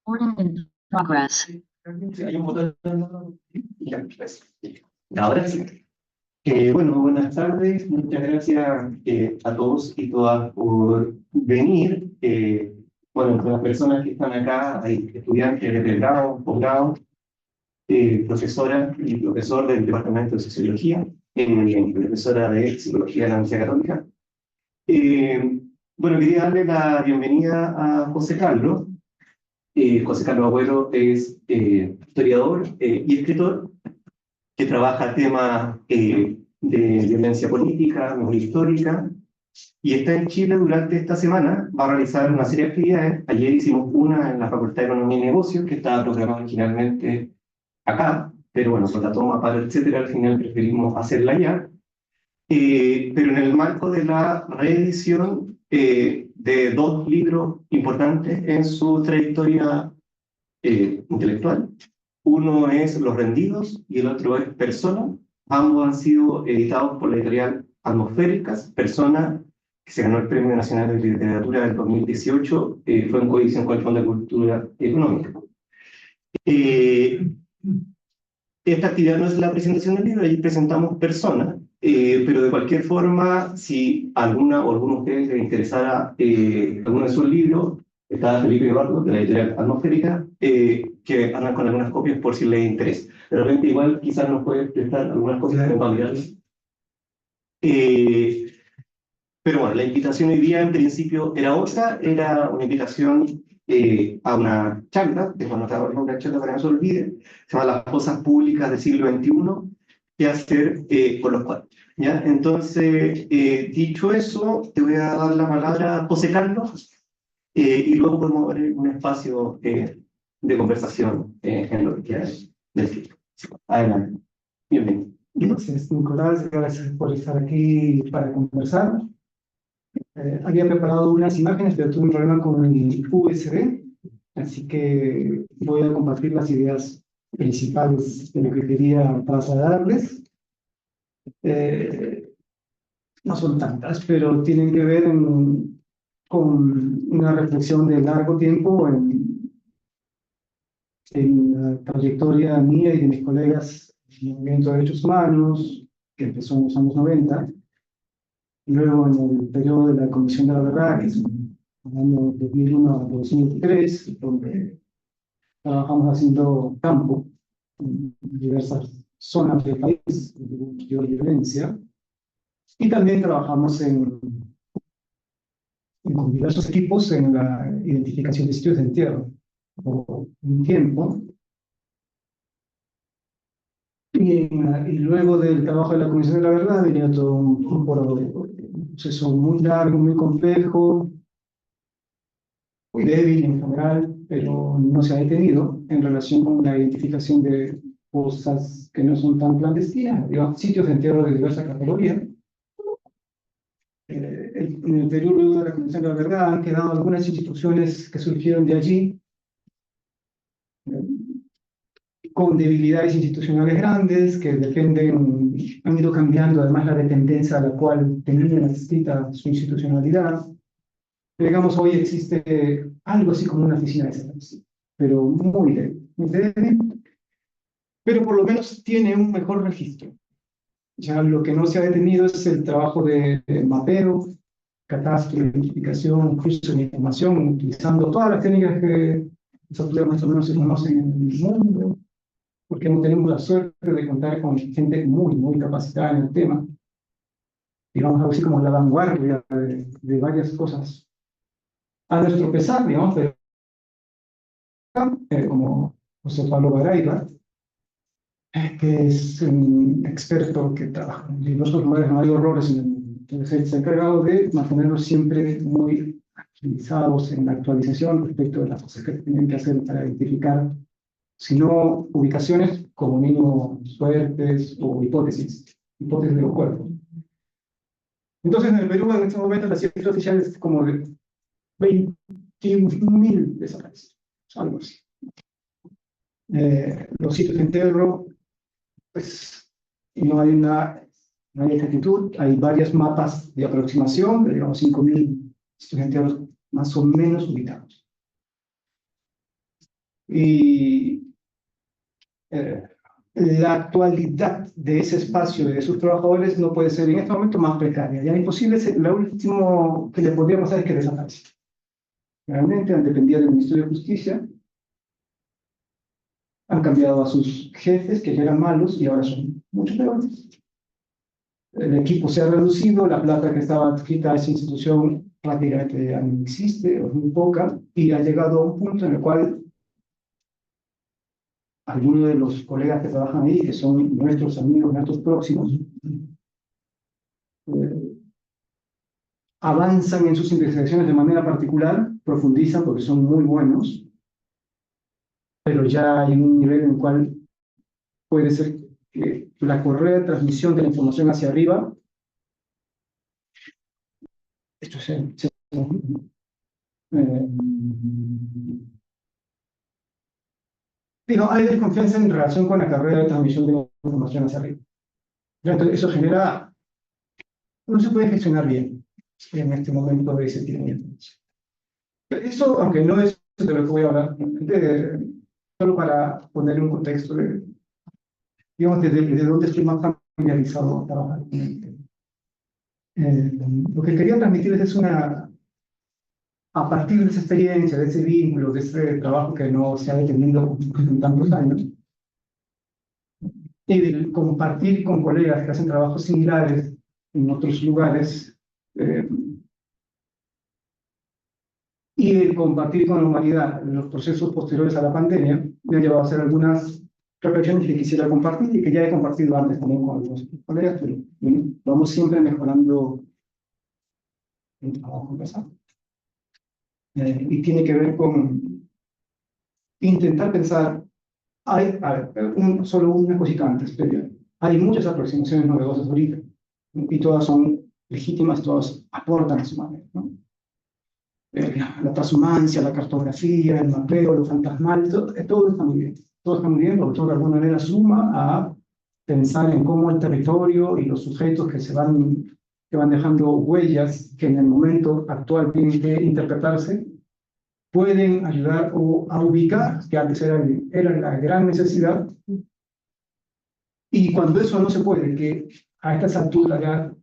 Recording in progress. Hay un botón. Ya, pues. Ahora sí. Bueno, buenas tardes. Muchas gracias a todos y todas por venir. Bueno, entre las personas que están acá hay estudiantes de pregrado, posgrado, profesora y profesor del Departamento de Sociología, profesora de Psicología de la Universidad Católica. Bueno, quería darle la bienvenida a José Carlos. José Carlos Agüero es historiador y escritor que trabaja temas de violencia política, memoria histórica, y está en Chile durante esta semana. Va a realizar una serie de actividades. Ayer hicimos una en la Facultad de Economía y Negocios, que estaba programada originalmente acá, pero bueno, por la toma, para etcétera, al final preferimos hacerla allá. Pero en el marco de la reedición de dos libros importantes en su trayectoria intelectual. Uno es Los Rendidos y el otro es Persona. Ambos han sido editados por la editorial Atmosféricas. Persona, que se ganó el Premio Nacional de Literatura del 2018, fue en coedición con el Fondo de Cultura Económica. Esta actividad no es la presentación del libro, allí presentamos Persona, pero de cualquier forma, si alguna o alguno de ustedes les interesara alguno de sus libros, está Felipe Eduardo, de la editorial Atmosférica, que andan con algunas copias por si les interesa. De repente igual quizás nos puede prestar algunas cosas como para mirarlas. Pero bueno, la invitación hoy día en principio era otra, era una invitación a una charla, de cuando estaba una charla para que no se olvide, se llama Las cosas públicas del siglo XXI, qué hacer con los cuadros. ¿Ya? Entonces, dicho eso, te voy a dar la palabra a José Carlos, y luego podemos abrir un espacio de conversación en lo que queda del tiempo. Adelante. Bienvenido. Gracias, Nicolás. Gracias por estar aquí para conversar. Había preparado unas imágenes, pero tuve un problema con el USB, así que voy a compartir las ideas principales de lo que quería trasladarles. No son tantas, pero tienen que ver con una reflexión de largo tiempo en la trayectoria mía y de mis colegas en el movimiento de derechos humanos, que empezó en los años 90, luego en el periodo de la Comisión de la Verdad, que es el año 2001 a 2003, donde trabajamos haciendo campo en diversas zonas del país, de violencia, y también trabajamos con diversos equipos en la identificación de sitios de entierro por un tiempo. Y luego del trabajo de la Comisión de la Verdad venía todo un proceso muy largo, muy complejo, muy débil en general, pero no se ha detenido en relación con la identificación de cosas que no son tan clandestinas, digamos, sitios de entierro de diversa categoría. En el Perú, luego de la Comisión de la Verdad, han quedado algunas instituciones que surgieron de allí, con debilidades institucionales grandes, que han ido cambiando además la dependencia a la cual tenían adscrita su institucionalidad. Digamos, hoy existe algo así como una oficina de servicio, pero muy débil, pero por lo menos tiene un mejor registro. Ya lo que no se ha detenido es el trabajo de mapeo, catastro, identificación, cruce de información, utilizando todas las técnicas que más o menos se conocen en el mundo, porque tenemos la suerte de contar con gente muy capacitada en el tema, digamos algo así como la vanguardia de varias cosas. A nuestro pesar, digamos, como José Pablo Barayba, que es un experto que trabaja en diversos lugares, no hay horrores, entonces se ha encargado de mantenerlos siempre muy actualizados en la actualización respecto de las cosas que tienen que hacer para identificar, si no ubicaciones, como mínimo suertes o hipótesis de los cuerpos. Entonces, en el Perú, en este momento, la cifra oficial es como de 21.000 desaparecidos, algo así. Los sitios de entierro, pues no hay exactitud, hay varios mapas de aproximación, digamos 5.000 sitios de entierro más o menos ubicados. Y la actualidad de ese espacio y de sus trabajadores no puede ser en este momento más precaria. Ya imposible, lo último que le podríamos hacer es que desaparezca. Realmente han dependido del Ministerio de Justicia, han cambiado a sus jefes, que ya eran malos, y ahora son mucho peores. El equipo se ha reducido, la plata que estaba adscrita a esa institución prácticamente ya no existe, o es muy poca, y ha llegado a un punto en el cual algunos de los colegas que trabajan ahí, que son nuestros amigos, nuestros próximos, avanzan en sus investigaciones de manera particular, profundizan porque son muy buenos, pero ya hay un nivel en el cual puede ser que la correa de transmisión de la información hacia arriba, esto digo, hay desconfianza en relación con la carrera de transmisión de la información hacia arriba. Entonces, eso genera, no se puede gestionar bien en este momento de ese tipo de información. Eso, aunque no es de lo que voy a hablar, solo para poner un contexto de, digamos, desde dónde estoy más familiarizado a trabajar con el tema. Lo que quería transmitirles es a partir de esa experiencia, de ese vínculo, de ese trabajo que no se ha detenido en tantos años, y de compartir con colegas que hacen trabajos similares en otros lugares, y de compartir con la humanidad los procesos posteriores a la pandemia, me ha llevado a hacer algunas reflexiones que quisiera compartir y que ya he compartido antes también con algunos colegas, pero bueno, vamos siempre mejorando el trabajo pasado. Y tiene que ver con intentar pensar, a ver, solo una cosita antes, pero hay muchas aproximaciones novedosas ahorita, ¿no? Y todas son legítimas, todas aportan a su manera, ¿no? La transhumancia, la cartografía, el mapeo, lo fantasmal, todo está muy bien. Todo está muy bien porque todo de alguna manera suma a pensar en cómo el territorio y los sujetos que van dejando huellas que en el momento actual tienen que interpretarse, pueden ayudar a ubicar, que antes era la gran necesidad, y cuando eso no se puede, que a estas alturas ya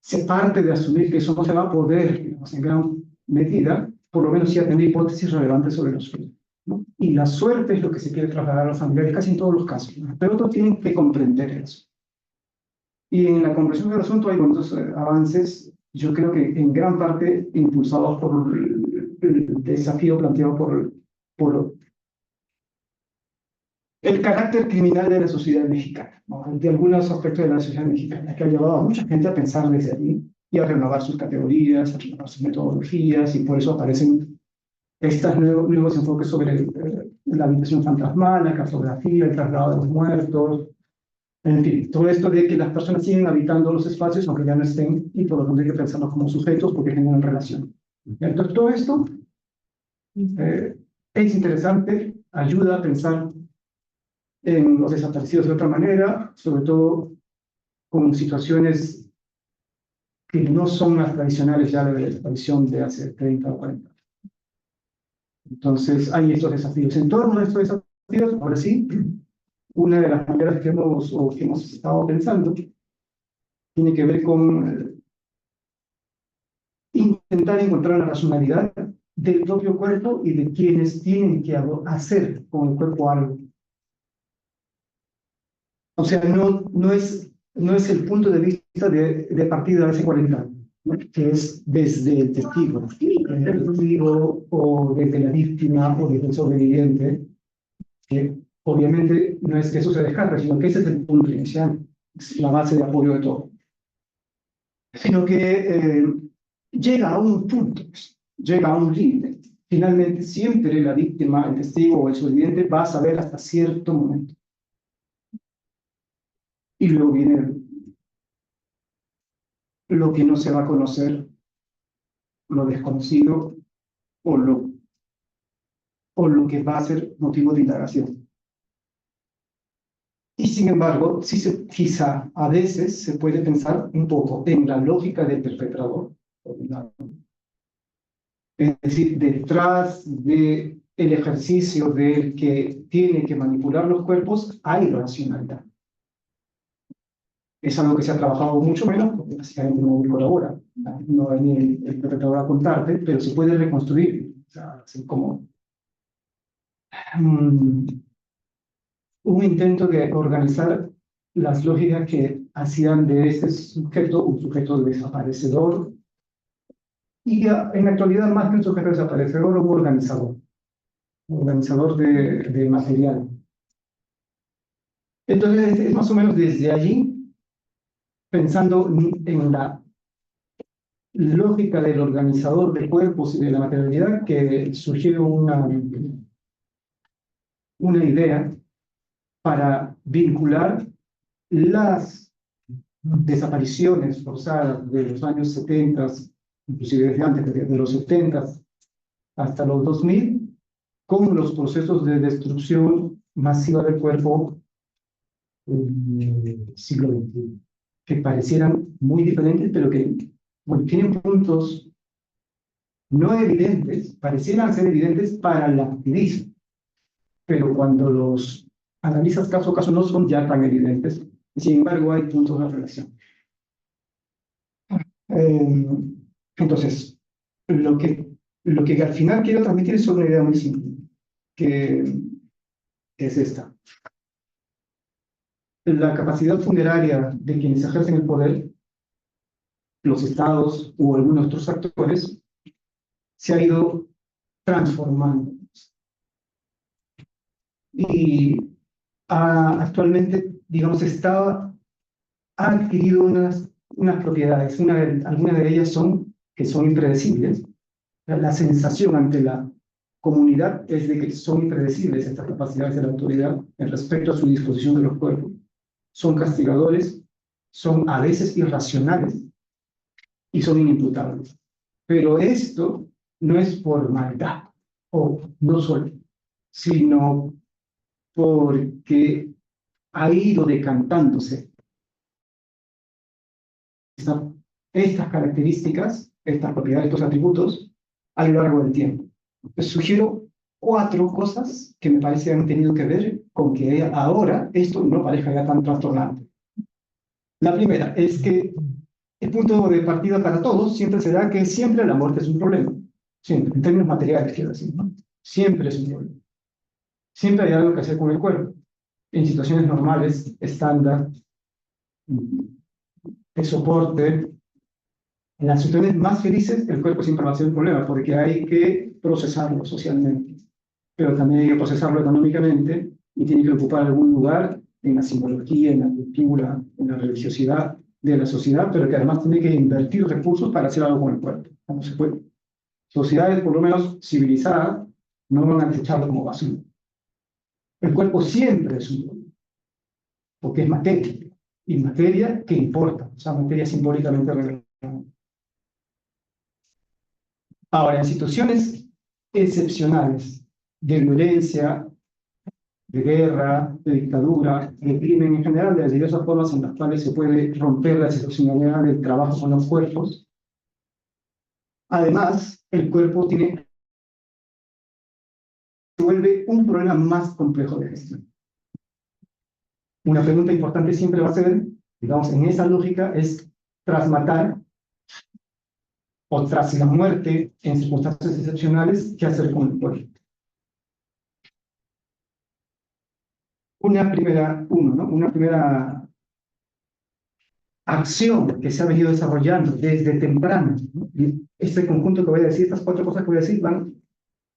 se parte de asumir que eso no se va a poder, digamos, en gran medida, por lo menos sí a tener hipótesis relevantes sobre los sueños, ¿no? Y la suerte es lo que se quiere trasladar a los familiares casi en todos los casos, ¿no? Pero otros tienen que comprender eso. Y en la comprensión del asunto hay buenos avances, yo creo que en gran parte impulsados por el desafío planteado por el carácter criminal de la sociedad mexicana, ¿no? De algunos aspectos de la sociedad mexicana, que ha llevado a mucha gente a pensar desde ahí y a renovar sus categorías, a renovar sus metodologías, y por eso aparecen estos nuevos enfoques sobre la habitación fantasmal, la cartografía, el traslado de los muertos, en fin, todo esto de que las personas siguen habitando los espacios aunque ya no estén, y por lo tanto hay que pensarlos como sujetos porque generan relación. Entonces, todo esto es interesante, ayuda a pensar en los desaparecidos de otra manera, sobre todo con situaciones que no son las tradicionales ya de la desaparición de hace 30 o 40 años. Entonces, hay estos desafíos. En torno a estos desafíos, ahora sí, una de las maneras que hemos estado pensando tiene que ver con intentar encontrar la racionalidad del propio cuerpo y de quienes tienen que hacer con el cuerpo algo. O sea, no es el punto de vista de partida de hace 40 años, ¿no? Que es desde el testigo, o desde la víctima, o desde el sobreviviente, que obviamente no es que eso se descarta, sino que ese es el punto inicial, es la base de apoyo de todo. Sino que llega a un punto, llega a un límite. Finalmente, siempre la víctima, el testigo o el sobreviviente va a saber hasta cierto momento. Y luego viene lo que no se va a conocer, lo desconocido, o lo que va a ser motivo de indagación. Y sin embargo, quizá a veces se puede pensar un poco en la lógica del perpetrador. Es decir, detrás de el ejercicio del que tiene que manipular los cuerpos, hay racionalidad. Es algo que se ha trabajado mucho menos, porque básicamente no colabora, no hay ni el perpetrador a contarte, pero se puede reconstruir. O sea, así como un intento de organizar las lógicas que hacían de este sujeto un sujeto desaparecedor, y en la actualidad más que un sujeto desaparecedor, un organizador de material. Entonces es más o menos desde allí, pensando en la lógica del organizador de cuerpos y de la materialidad, que sugiere una idea para vincular las desapariciones forzadas de los años 70, inclusive desde antes de los 70 hasta los 2000, con los procesos de destrucción masiva del cuerpo del siglo XXI, que parecieran muy diferentes, pero que bueno, tienen puntos no evidentes, parecieran ser evidentes para el activismo, pero cuando los analizas caso a caso no son ya tan evidentes. Sin embargo, hay puntos de relación. Entonces, lo que al final quiero transmitir es una idea muy simple, que es esta. La capacidad funeraria de quienes ejercen el poder, los estados o algunos otros actores, se ha ido transformando. Y actualmente, digamos, ha adquirido unas propiedades. Algunas de ellas son que son impredecibles. La sensación ante la comunidad es de que son impredecibles estas capacidades de la autoridad en respecto a su disposición de los cuerpos. Son castigadores, son a veces irracionales y son inimputables. Pero esto no es por maldad, o no solo, sino porque ha ido decantándose estas características, estas propiedades, estos atributos, a lo largo del tiempo. Les sugiero 4 cosas que me parece han tenido que ver con que ahora esto no parezca ya tan trastornante. La primera es que el punto de partida para todos siempre será que siempre la muerte es un problema. Siempre, en términos materiales, quiero decir, ¿no? Siempre es un problema. Siempre hay algo que hacer con el cuerpo. En situaciones normales, estándar, de soporte, en las situaciones más felices, el cuerpo siempre va a ser un problema, porque hay que procesarlo socialmente, pero también hay que procesarlo económicamente, y tiene que ocupar algún lugar en la simbología, en la cultura, en la religiosidad de la sociedad, pero que además tiene que invertir recursos para hacer algo con el cuerpo. No se puede. Sociedades, por lo menos civilizadas, no van a desecharlo como basura. El cuerpo siempre es un problema, porque es materia, y materia que importa, o sea, materia simbólicamente relevante. Ahora, en situaciones excepcionales de violencia, de guerra, de dictadura, de crimen en general, de las diversas formas en las cuales se puede romper la excepcionalidad del trabajo con los cuerpos, además, el cuerpo se vuelve un problema más complejo de gestión. Una pregunta importante siempre va a ser, digamos, en esa lógica, es tras matar o tras la muerte en circunstancias excepcionales, ¿qué hacer con el cuerpo? Una primera acción que se ha venido desarrollando desde temprano, ¿no? Y este conjunto que voy a decir, estas 4 cosas que voy a decir, van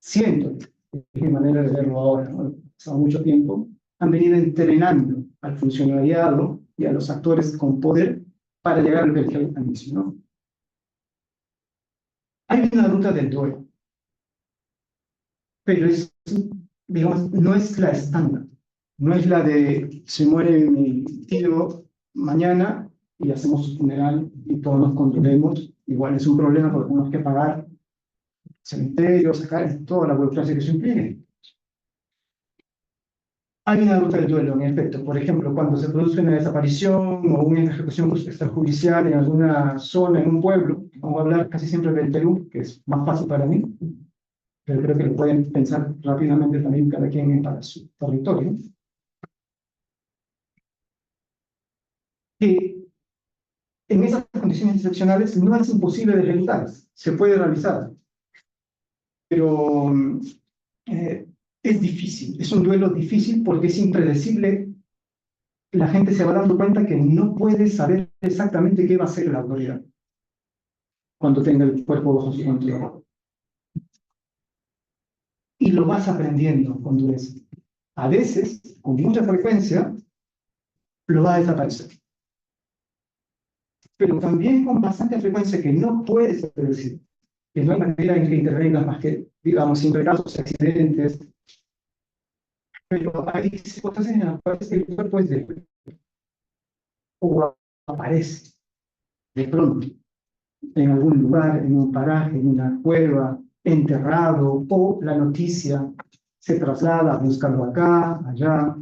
cientos, es mi manera de verlo ahora, ¿no? Pasado mucho tiempo, han venido entrenando al funcionariado y a los actores con poder para llegar al vegetarianismo, ¿no? Hay una ruta del duelo, pero digamos, no es la estándar, no es la de se muere mi tío mañana y hacemos su funeral y todos nos condolemos. Igual es un problema porque tenemos que pagar cementerio, sacar toda la burocracia que eso implique. Hay una ruta del duelo, en efecto. Por ejemplo, cuando se produce una desaparición o una ejecución extrajudicial en alguna zona, en un pueblo, vamos a hablar casi siempre del Perú, que es más fácil para mí. pero creo que lo pueden pensar rápidamente también cada quien para su territorio, que en esas condiciones excepcionales no es imposible de realizar, se puede realizar, pero es difícil, es un duelo difícil porque es impredecible. La gente se va dando cuenta que no puede saber exactamente qué va a hacer la autoridad cuando tenga el cuerpo bajo su control. Y lo vas aprendiendo con dureza. A veces, con mucha frecuencia, lo va a desaparecer. Pero también con bastante frecuencia que no puedes predecir, que no hay manera en que intervengas más que, digamos, sin casos accidentes. Pero hay situaciones en las cuales el cuerpo es débil o aparece de pronto en algún lugar, en un paraje, en una cueva, enterrado, o la noticia se traslada a buscarlo acá, allá,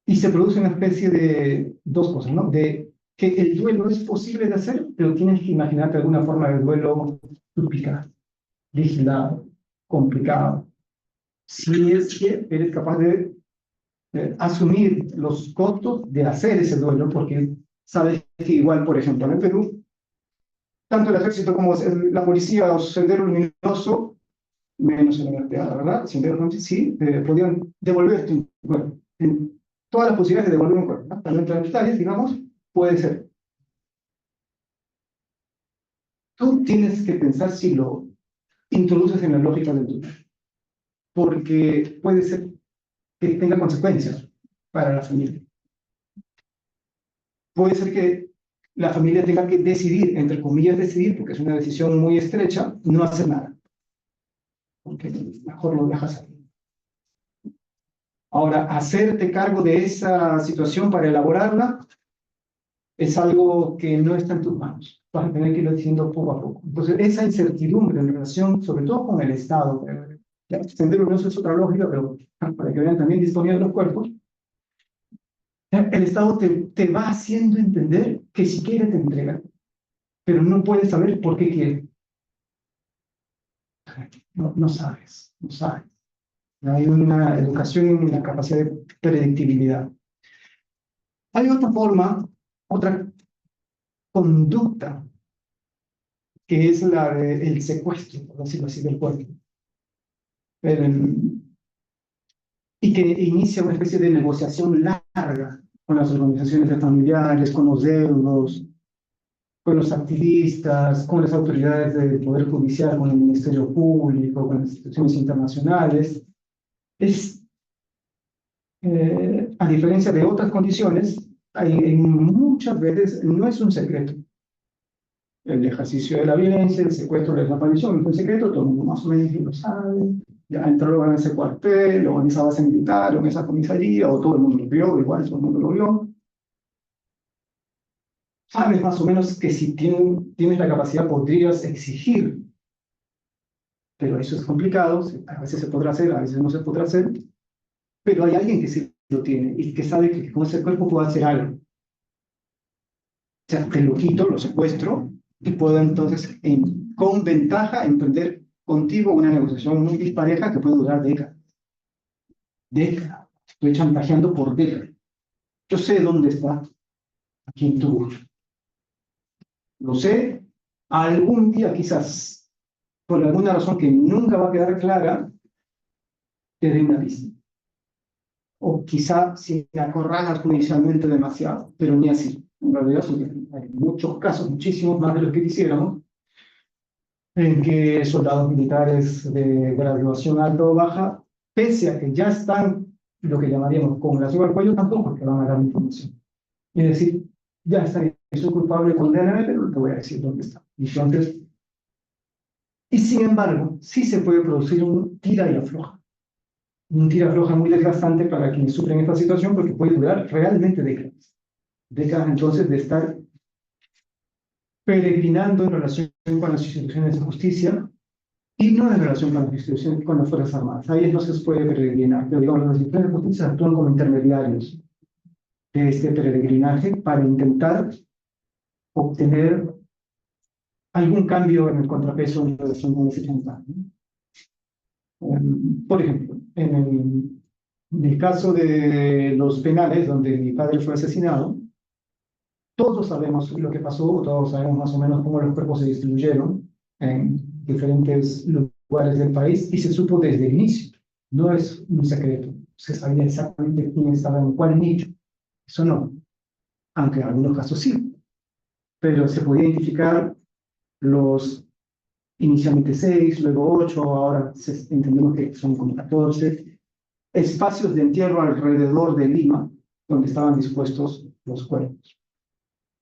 y se produce una especie de dos cosas, ¿no? De que el duelo es posible de hacer, pero tienes que imaginarte alguna forma de duelo típica, vigilado, complicado. Si es que eres capaz de asumir los costos de hacer ese duelo, porque sabes que igual, por ejemplo, en el Perú, tanto el ejército como la policía o Sendero Luminoso, menos en la NPA, ¿verdad? Sendero Luminoso, sí, podían devolverte un cuerpo. Todas las posibilidades de devolver un cuerpo, ¿no? También planetarias, digamos, puede ser. Tú tienes que pensar si lo introduces en la lógica del duelo, porque puede ser que tenga consecuencias para la familia. Puede ser que la familia tenga que decidir, entre comillas decidir, porque es una decisión muy estrecha, no hacer nada, porque mejor lo dejas ahí. Ahora, hacerte cargo de esa situación para elaborarla es algo que no está en tus manos. Vas a tener que irlo diciendo poco a poco. Entonces, esa incertidumbre en relación, sobre todo con el Estado, ya Sendero no es otra lógica, pero para que vean también disponía de los cuerpos, el Estado te va haciendo entender que si quiere te entrega, pero no puedes saber por qué quiere. No sabes, no sabes. Hay una educación en la capacidad de predictibilidad. Hay otra forma, otra conducta, que es la del secuestro, por decirlo así, del cuerpo. Y que inicia una especie de negociación larga con las organizaciones de familiares, con los deudos, con los activistas, con las autoridades del Poder Judicial, con el Ministerio Público, con las instituciones internacionales. A diferencia de otras condiciones, muchas veces no es un secreto. El ejercicio de la violencia, el secuestro, la desaparición, no es un secreto, todo el mundo más o menos lo sabe. Ya entraron en ese cuartel, o en esa base militar, o en esa comisaría, o todo el mundo lo vio, igual todo el mundo lo vio. Sabes más o menos que si tienes la capacidad podrías exigir, pero eso es complicado, a veces se podrá hacer, a veces no se podrá hacer, pero hay alguien que sí lo tiene y que sabe que con ese cuerpo puede hacer algo. O sea, te lo quito, lo secuestro y puedo entonces con ventaja emprender contigo una negociación muy dispareja que puede durar décadas. Décadas. Estoy chantajeando por décadas. Yo sé dónde está a quien tú buscas. Lo sé. Algún día quizás, por alguna razón que nunca va a quedar clara, te dé una pista. O quizá si te acorralas judicialmente demasiado, pero ni así. En realidad hay muchos casos, muchísimos más de los que quisiéramos, en que soldados militares de graduación alta o baja, pese a que ya están lo que llamaríamos con la soga al cuello, tampoco es que van a dar información. Es decir, ya está, soy culpable, condéname, pero no te voy a decir dónde está. Entonces, y sin embargo, sí se puede producir un tira y afloja. Un tira y afloja muy desgastante para quienes sufren esta situación porque puede durar realmente décadas. Décadas entonces de estar peregrinando en relación con las instituciones de justicia y no en relación con las instituciones, con las Fuerzas Armadas. Ahí no se puede peregrinar, pero digamos, las instituciones de justicia actúan como intermediarios de este peregrinaje para intentar obtener algún cambio en el contrapeso en relación con ese chantaje. Por ejemplo, en el caso de los penales, donde mi padre fue asesinado, todos sabemos lo que pasó, todos sabemos más o menos cómo los cuerpos se distribuyeron en diferentes lugares del país y se supo desde el inicio. No es un secreto. Se sabía exactamente quién estaba en cuál nicho. Eso no. Aunque en algunos casos sí. Pero se podía identificar los inicialmente 6, luego 8, ahora entendemos que son como 14 espacios de entierro alrededor de Lima, donde estaban dispuestos los cuerpos.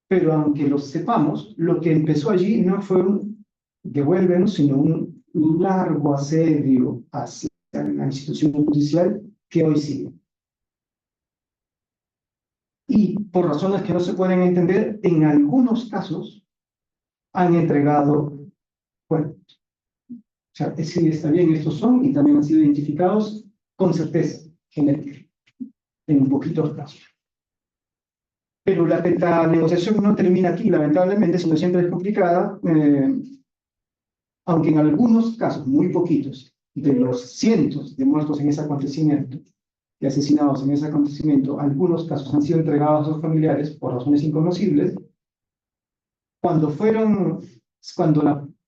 Pero aunque los sepamos, lo que empezó allí no fue un devuélvenos, sino un largo asedio hacia la institución judicial que hoy sigue. Y por razones que no se pueden entender, en algunos casos han entregado cuerpos. O sea, sí, está bien, estos son y también han sido identificados con certeza genética, en poquitos casos. Pero la negociación no termina aquí, lamentablemente, sino siempre es complicada, aunque en algunos casos, muy poquitos, de los cientos de muertos en ese acontecimiento, de asesinados en ese acontecimiento, algunos casos han sido entregados a sus familiares por razones inconocibles. Cuando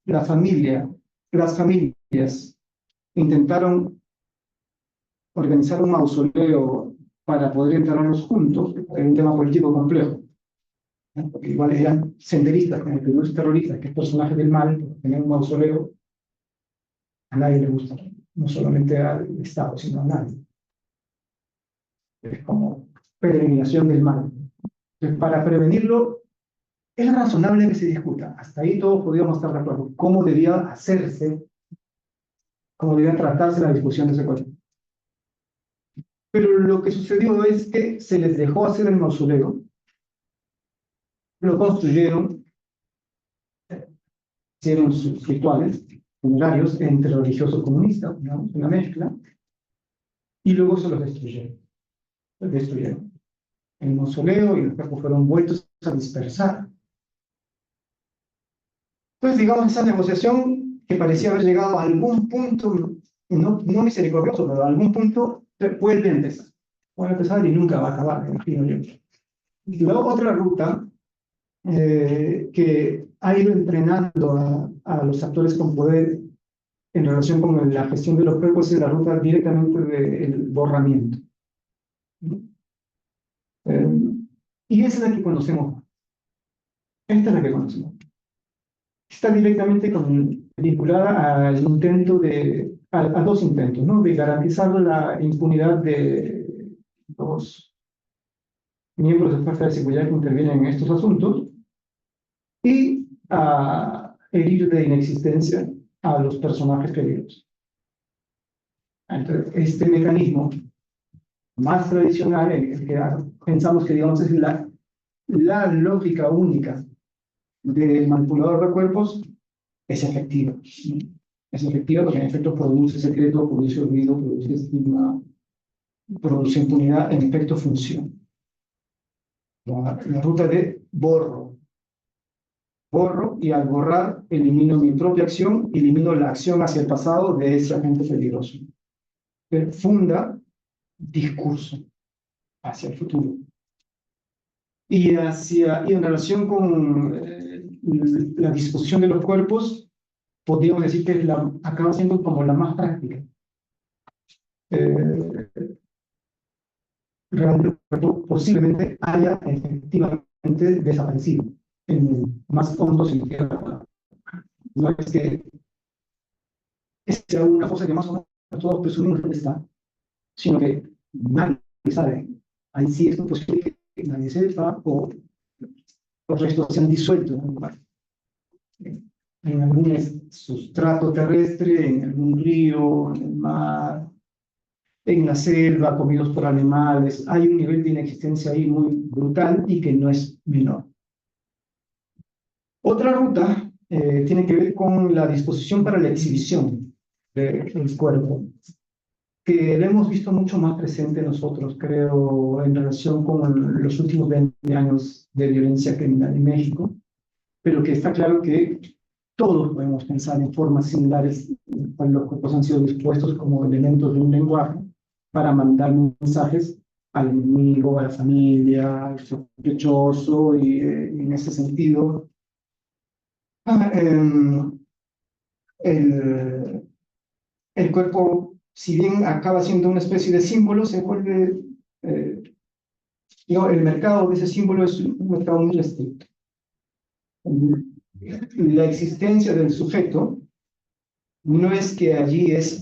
las familias intentaron organizar un mausoleo para poder enterrarlos juntos, era un tema político complejo, ¿no? Porque igual eran senderistas, como el primer terrorista, que es personaje del mal, tener un mausoleo, a nadie le gusta, no solamente al Estado, sino a nadie. Es como peregrinación del mal. Entonces, para prevenirlo, es razonable que se discuta. Hasta ahí todos podíamos estar de acuerdo. ¿Cómo debía hacerse, cómo debía tratarse la discusión de ese cuerpo? Pero lo que sucedió es que se les dejó hacer el mausoleo, lo construyeron, hicieron sus rituales funerarios entre religiosos comunistas, digamos, una mezcla, y luego se los destruyeron. Los destruyeron. El mausoleo y los cuerpos fueron vueltos a dispersar. Entonces, digamos, esa negociación que parecía haber llegado a algún punto, no misericordioso, pero a algún punto puede empezar. Puede empezar y nunca va a acabar, me imagino yo. Y luego otra ruta que ha ido entrenando a los actores con poder en relación con la gestión de los cuerpos es la ruta directamente del borramiento. Y esa es la que conocemos. Esta es la que conocemos. Está directamente vinculada al intento a dos intentos, ¿no? De garantizar la impunidad de los miembros de fuerzas de seguridad que intervienen en estos asuntos y a herir de inexistencia a los personajes peligrosos. Entonces, este mecanismo más tradicional, en el que pensamos que digamos es la lógica única del manipulador de cuerpos, es efectiva. Es efectiva porque en efecto produce secreto, produce olvido, produce estigma, produce impunidad, en efecto funciona. La ruta de borro y al borrar elimino mi propia acción, elimino la acción hacia el pasado de ese agente peligroso. Funda discurso hacia el futuro. Y en relación con la disposición de los cuerpos, podríamos decir que acaba siendo como la más práctica. Realmente posiblemente haya efectivamente desaparecido en el más hondo sentido. No es que sea una cosa que más o menos todos presumimos que está, sino que nadie sabe. Ahí sí es posible que nadie sepa o los restos se han disuelto en algún lugar. En algún sustrato terrestre, en algún río, en el mar, en la selva, comidos por animales. Hay un nivel de inexistencia ahí muy brutal y que no es menor. Otra ruta tiene que ver con la disposición para la exhibición del cuerpo, que lo hemos visto mucho más presente nosotros, creo, en relación con los últimos 20 años de violencia criminal en México, pero que está claro que todos podemos pensar en formas similares en las cuales los cuerpos han sido dispuestos como elementos de un lenguaje para mandar mensajes al enemigo, a la familia, al sospechoso, y en ese sentido, ah, el, el cuerpo, si bien acaba siendo una especie de símbolo, se vuelve, el mercado de ese símbolo es un mercado muy restricto. La existencia del sujeto no es que allí ese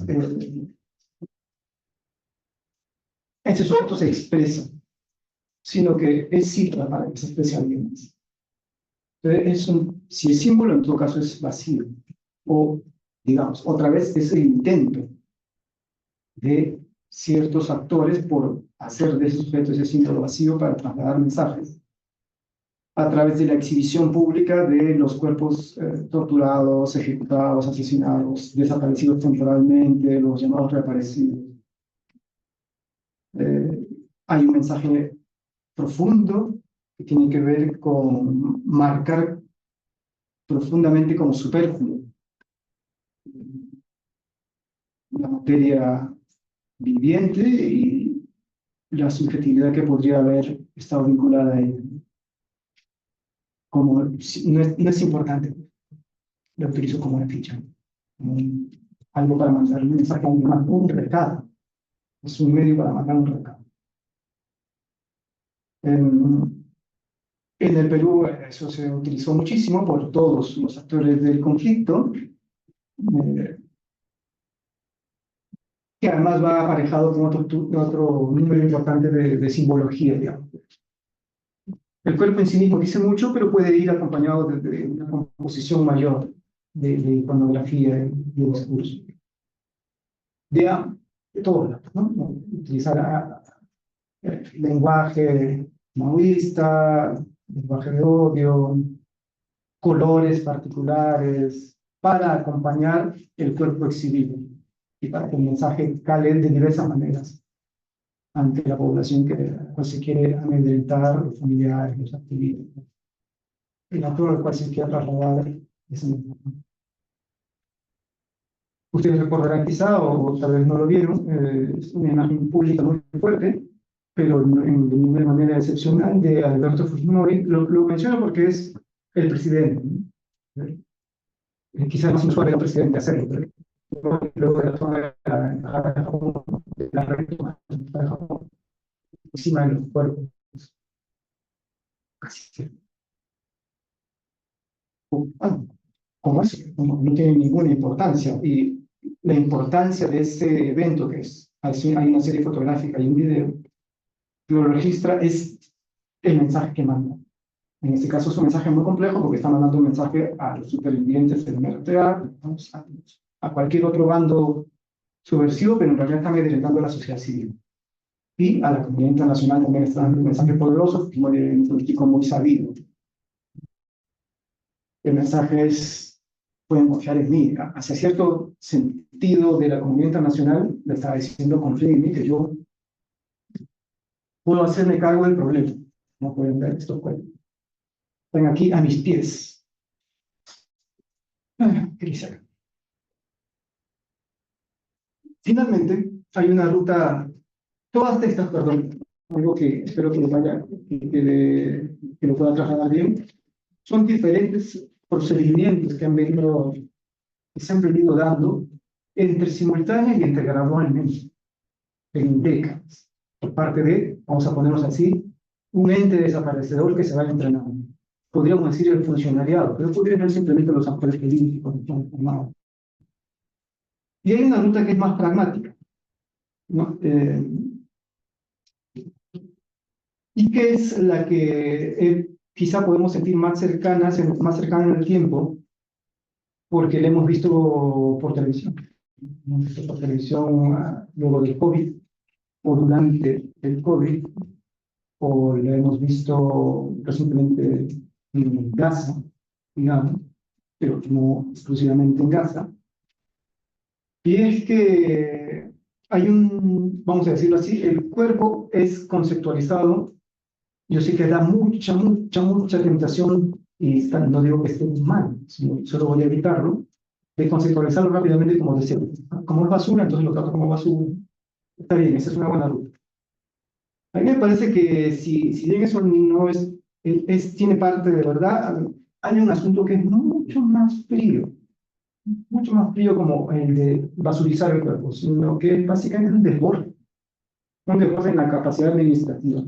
sujeto se expresa, sino que es cifra para que se exprese alguien más. Entonces, si el símbolo en todo caso es vacío, o digamos, otra vez es el intento de ciertos actores por hacer de ese sujeto ese símbolo vacío para trasladar mensajes a través de la exhibición pública de los cuerpos torturados, ejecutados, asesinados, desaparecidos temporalmente, los llamados reaparecidos. Hay un mensaje profundo que tiene que ver con marcar profundamente como superfluo la materia viviente y la subjetividad que podría haber estado vinculada a ella. Como no es importante, lo utilizo como una ficha, como algo para mandar un mensaje a alguien más, un recado. Es un medio para mandar un recado. En el Perú eso se utilizó muchísimo por todos los actores del conflicto, que además va aparejado con otro número importante de simbología, digamos. El cuerpo en sí mismo dice mucho, pero puede ir acompañado de una composición mayor de iconografía y de discurso. De todos lados, ¿no? Utilizar lenguaje maoísta, lenguaje de odio, colores particulares, para acompañar el cuerpo exhibido y para que el mensaje cale de diversas maneras ante la población que pues, se quiere amedrentar, los familiares, los activistas, el actor al cual se quiere trasladar ese mensaje. Ustedes recordarán quizá, o tal vez no lo vieron, es una imagen pública muy fuerte, pero de una manera excepcional, de Alberto Fujimori. Lo menciono porque es el presidente, ¿no? Quizás más usual era el presidente hacerlo, pero luego de la toma de la embajada de Japón, de la embajada de Japón, encima de los cuerpos. Como eso, no tiene ninguna importancia. Y la importancia de ese evento, que hay una serie fotográfica y un video, lo registra, es el mensaje que manda. En este caso es un mensaje muy complejo porque está mandando un mensaje a los supervivientes del MRTA, a cualquier otro bando subversivo, pero en realidad está amedrentando a la sociedad civil. Y a la comunidad internacional también está dando un mensaje poderoso, como de un político muy sabido. El mensaje es: pueden confiar en mí. Hacia cierto sentido de la comunidad internacional le estaba diciendo: confíen en mí, que yo puedo hacerme cargo del problema. No pueden ver estos cuerpos. Están aquí a mis pies. ¿Qué dice acá? Finalmente, hay una ruta, todas estas, perdón, algo que espero que lo pueda trasladar bien, son diferentes procedimientos que se han venido dando entre simultánea y entre gradualmente, en décadas, por parte de, vamos a ponernos así, un ente desaparecedor que se va entrenando. Podríamos decir el funcionariado, pero podrían ser simplemente los actores políticos que están formados. Y hay una ruta que es más pragmática, ¿no? Y que es la que quizá podemos sentir más cercana en el tiempo, porque la hemos visto por televisión. Hemos visto por televisión luego del COVID, o durante el COVID, o la hemos visto recientemente en Gaza, digamos, pero no exclusivamente en Gaza. Y es que hay vamos a decirlo así, el cuerpo es conceptualizado. Yo sé que da mucha tentación y no digo que esté mal, solo voy a evitarlo, de conceptualizarlo rápidamente como decir, como es basura, entonces lo trato como basura. Está bien, esa es una buena ruta. A mí me parece que si bien eso no tiene parte de verdad, hay un asunto que es mucho más frío como el de basurizar el cuerpo, sino que básicamente es un desborde en la capacidad administrativa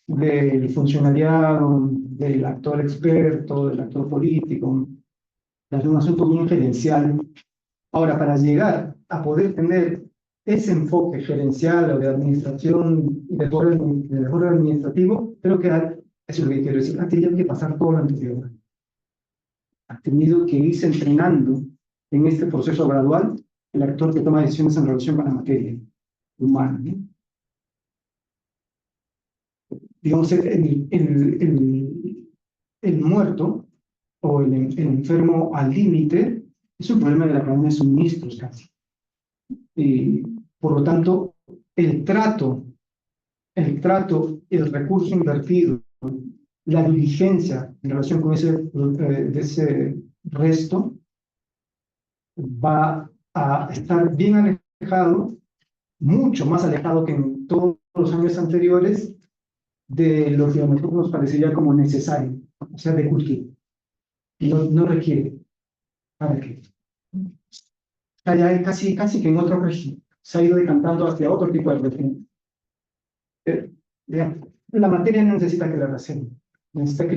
del funcionariado, del actor experto, del actor político. Es un asunto bien gerencial. Ahora, para llegar a poder tener ese enfoque gerencial o de administración, de desborde administrativo, creo que eso es lo que quiero decir, ha tenido que pasar todo lo anterior. Ha tenido que irse entrenando en este proceso gradual el actor que toma decisiones en relación con la materia humana, ¿no? Digamos, el muerto o el enfermo al límite es un problema de la cadena de suministros casi. Y, por lo tanto, el trato, el recurso invertido, la diligencia en relación con de ese resto va a estar bien alejado, mucho más alejado que en todos los años anteriores, de lo que a nosotros nos parecería como necesario, o sea, de cultivo. No requiere. ¿Para qué? Ya casi que en otro régimen se ha ido decantando hacia otro tipo de régimen. La materia no necesita que la recemos, necesita que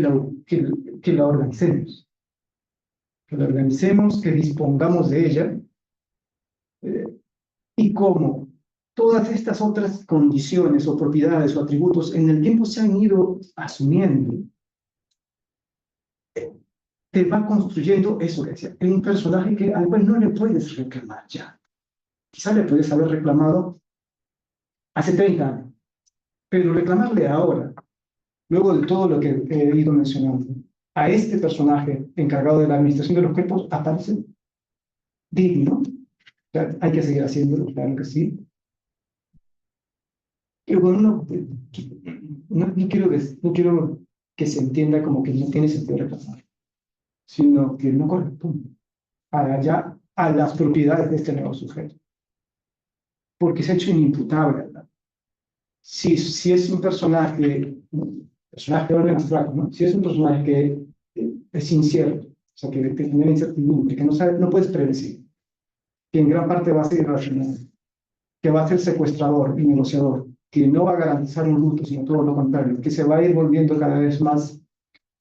la organicemos. Que la organicemos, que dispongamos de ella, y como todas estas otras condiciones o propiedades o atributos en el tiempo se han ido asumiendo, te va construyendo eso que decía, un personaje al cual no le puedes reclamar ya. Quizá le puedes haber reclamado hace 30 años, pero reclamarle ahora, luego de todo lo que he ido mencionando, a este personaje encargado de la administración de los cuerpos, aparece digno. O sea, hay que seguir haciéndolo, claro que sí. Y bueno, no quiero que se entienda como que no tiene sentido reclamar, sino que no corresponde a las propiedades de este nuevo sujeto, porque se ha hecho inimputable, ¿verdad? Si es un personaje de orden abstracto, ¿no? Si es un personaje que es incierto, o sea, que genera incertidumbre, que no puedes predecir, que en gran parte va a ser irracional, que va a ser secuestrador y negociador, que no va a garantizar un luto, sino todo lo contrario, que se va a ir volviendo cada vez más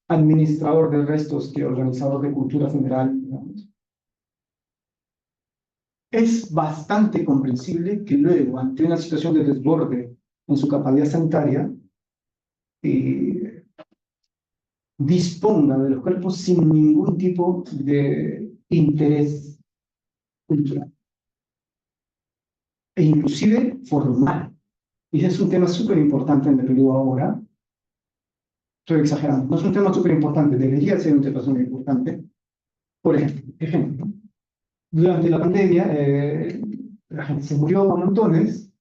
administrador de restos que organizador de cultura general, digamos. Es bastante comprensible que luego, ante una situación de desborde en su capacidad sanitaria, disponga de los cuerpos sin ningún tipo de interés cultural e inclusive formal. Y ese es un tema súper importante en el Perú ahora. Estoy exagerando, no es un tema súper importante, debería ser un tema súper importante. Por ejemplo, durante la pandemia, la gente se murió a montones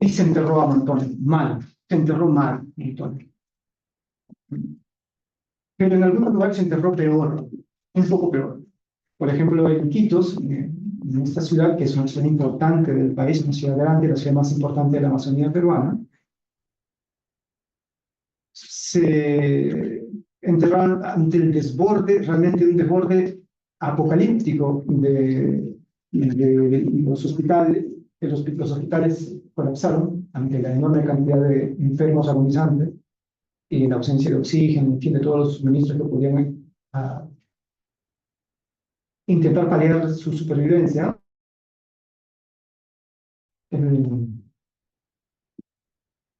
y se enterró a montones, mal, se enterró mal a montones. Pero en algunos lugares se enterró peor, un poco peor. Por ejemplo, en Iquitos, en esta ciudad, que es una ciudad importante del país, una ciudad grande, la ciudad más importante de la Amazonía peruana, se enterraron ante el desborde, realmente un desborde apocalíptico de los hospitales. Los hospitales colapsaron ante la enorme cantidad de enfermos agonizantes y la ausencia de oxígeno, en fin, de todos los suministros que podían intentar paliar su supervivencia.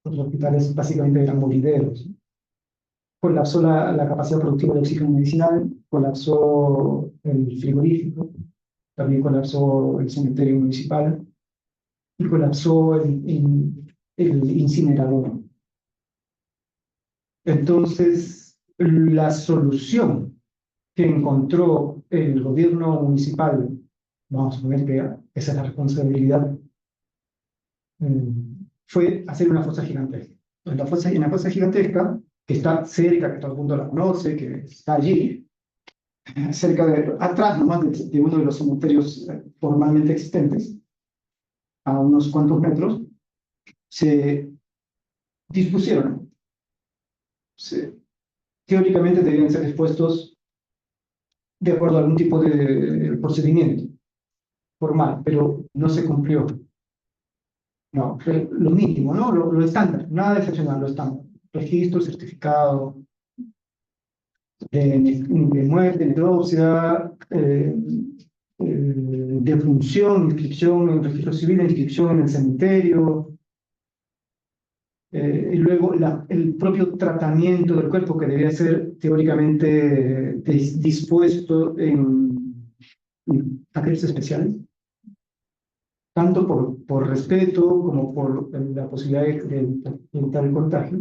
Los hospitales básicamente eran morideros. Colapsó la capacidad productiva de oxígeno medicinal, colapsó el frigorífico, también colapsó el cementerio municipal y colapsó el incinerador. Entonces, la solución que encontró el gobierno municipal, vamos a ver que esa es la responsabilidad, fue hacer una fosa gigantesca. En la fosa gigantesca que está cerca, que todo el mundo la conoce, que está allí, cerca de, atrás nomás de uno de los cementerios formalmente existentes, a unos cuantos metros, se dispusieron. Teóricamente debían ser expuestos de acuerdo a algún tipo de procedimiento formal, pero no se cumplió. No, fue lo mínimo, ¿no? Lo estándar, nada excepcional, lo estándar. Registro, certificado de muerte, necropsia, defunción, inscripción en el registro civil, inscripción en el cementerio, y luego el propio tratamiento del cuerpo que debía ser teóricamente dispuesto en paquetes especiales, tanto por respeto como por la posibilidad de evitar el contagio.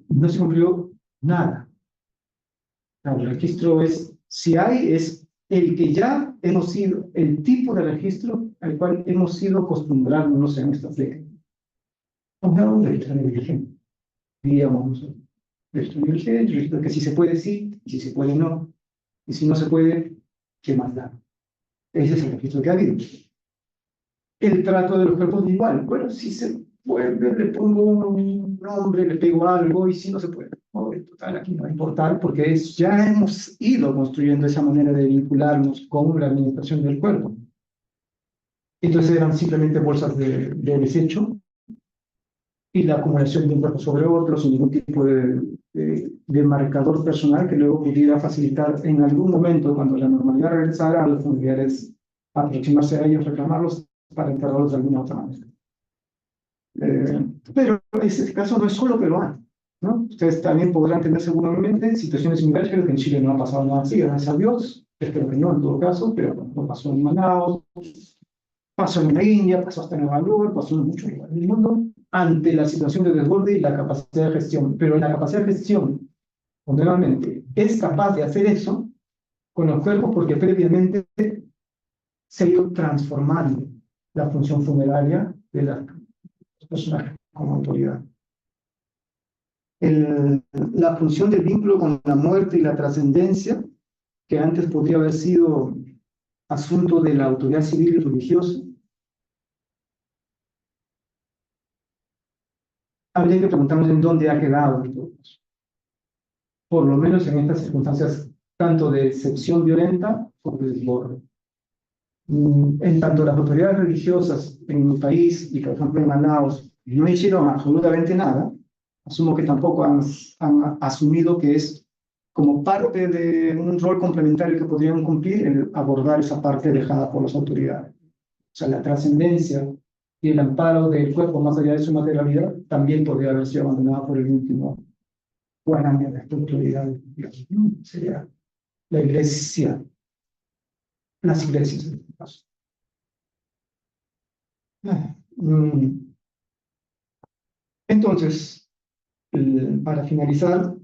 No se cumplió nada. El registro es, si hay, es el que ya hemos sido, el tipo de registro al cual hemos sido acostumbrándonos en estas décadas. No, registro negligente, diríamos nosotros. Registro negligente, registro que si se puede sí, si se puede no, y si no se puede, ¿qué más da? Ese es el registro que ha habido. El trato de los cuerpos igual. Bueno, si se puede, le pongo un nombre, le pego algo, y si no se puede. Total, aquí no va a importar, porque ya hemos ido construyendo esa manera de vincularnos con la administración del cuerpo. Entonces eran simplemente bolsas de desecho y la acumulación de un cuerpo sobre otro sin ningún tipo de marcador personal que luego pudiera facilitar en algún momento, cuando la normalidad regresara, a los familiares aproximarse a ellos, reclamarlos para enterrarlos de alguna otra manera. Pero ese caso no es solo peruano, ¿no? Ustedes también podrán tener seguramente situaciones similares, pero que en Chile no ha pasado nada así, gracias a Dios. Espero que no en todo caso, pero no pasó en Manaus, pasó en la India, pasó hasta en Nueva York, pasó en muchos lugares del mundo, ante la situación de desborde y la capacidad de gestión. Pero la capacidad de gestión, nuevamente, es capaz de hacer eso con los cuerpos porque previamente se ha ido transformando la función funeraria de los personajes como autoridad. La función del vínculo con la muerte y la trascendencia, que antes podría haber sido asunto de la autoridad civil y religiosa, habría que preguntarnos en dónde ha quedado en todo caso. Por lo menos en estas circunstancias, tanto de excepción violenta como de desborde. En tanto las autoridades religiosas en mi país y por ejemplo en Manaus no hicieron absolutamente nada, asumo que tampoco han asumido que es como parte de un rol complementario que podrían cumplir el abordar esa parte dejada por las autoridades. O sea, la trascendencia y el amparo del cuerpo más allá de su materialidad también podría haber sido abandonada por el último guardia de esta autoridad. Sería la iglesia, las iglesias en este caso. Entonces, para finalizar,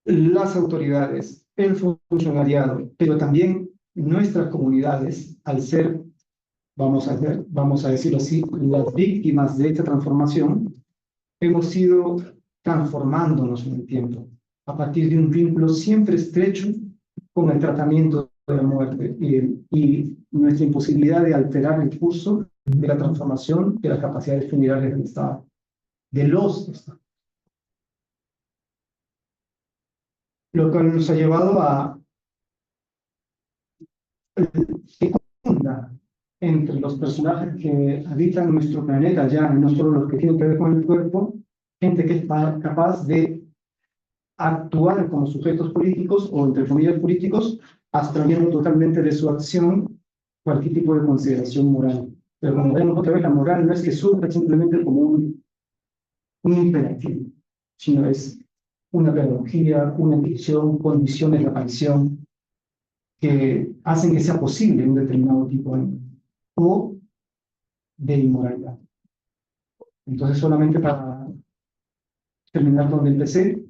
las autoridades, el funcionariado, pero también nuestras comunidades, al ser, vamos a decirlo así, las víctimas de esta transformación, hemos ido transformándonos en el tiempo, a partir de un vínculo siempre estrecho con el tratamiento de la muerte y nuestra imposibilidad de alterar el curso de la transformación de las capacidades funerarias del Estado, de los Estados. Lo que nos ha llevado a fecunda entre los personajes que habitan nuestro planeta ya, no solo los que tienen que ver con el cuerpo, gente que es capaz de actuar como sujetos políticos o entre comillas políticos, abstrayendo totalmente de su acción cualquier tipo de consideración moral. Pero como vemos otra vez, la moral no es que surja simplemente como un imperativo, sino es una pedagogía, una dirección, condiciones de aparición que hacen que sea posible un determinado tipo de inmoralidad. Entonces, solamente para terminar donde empecé,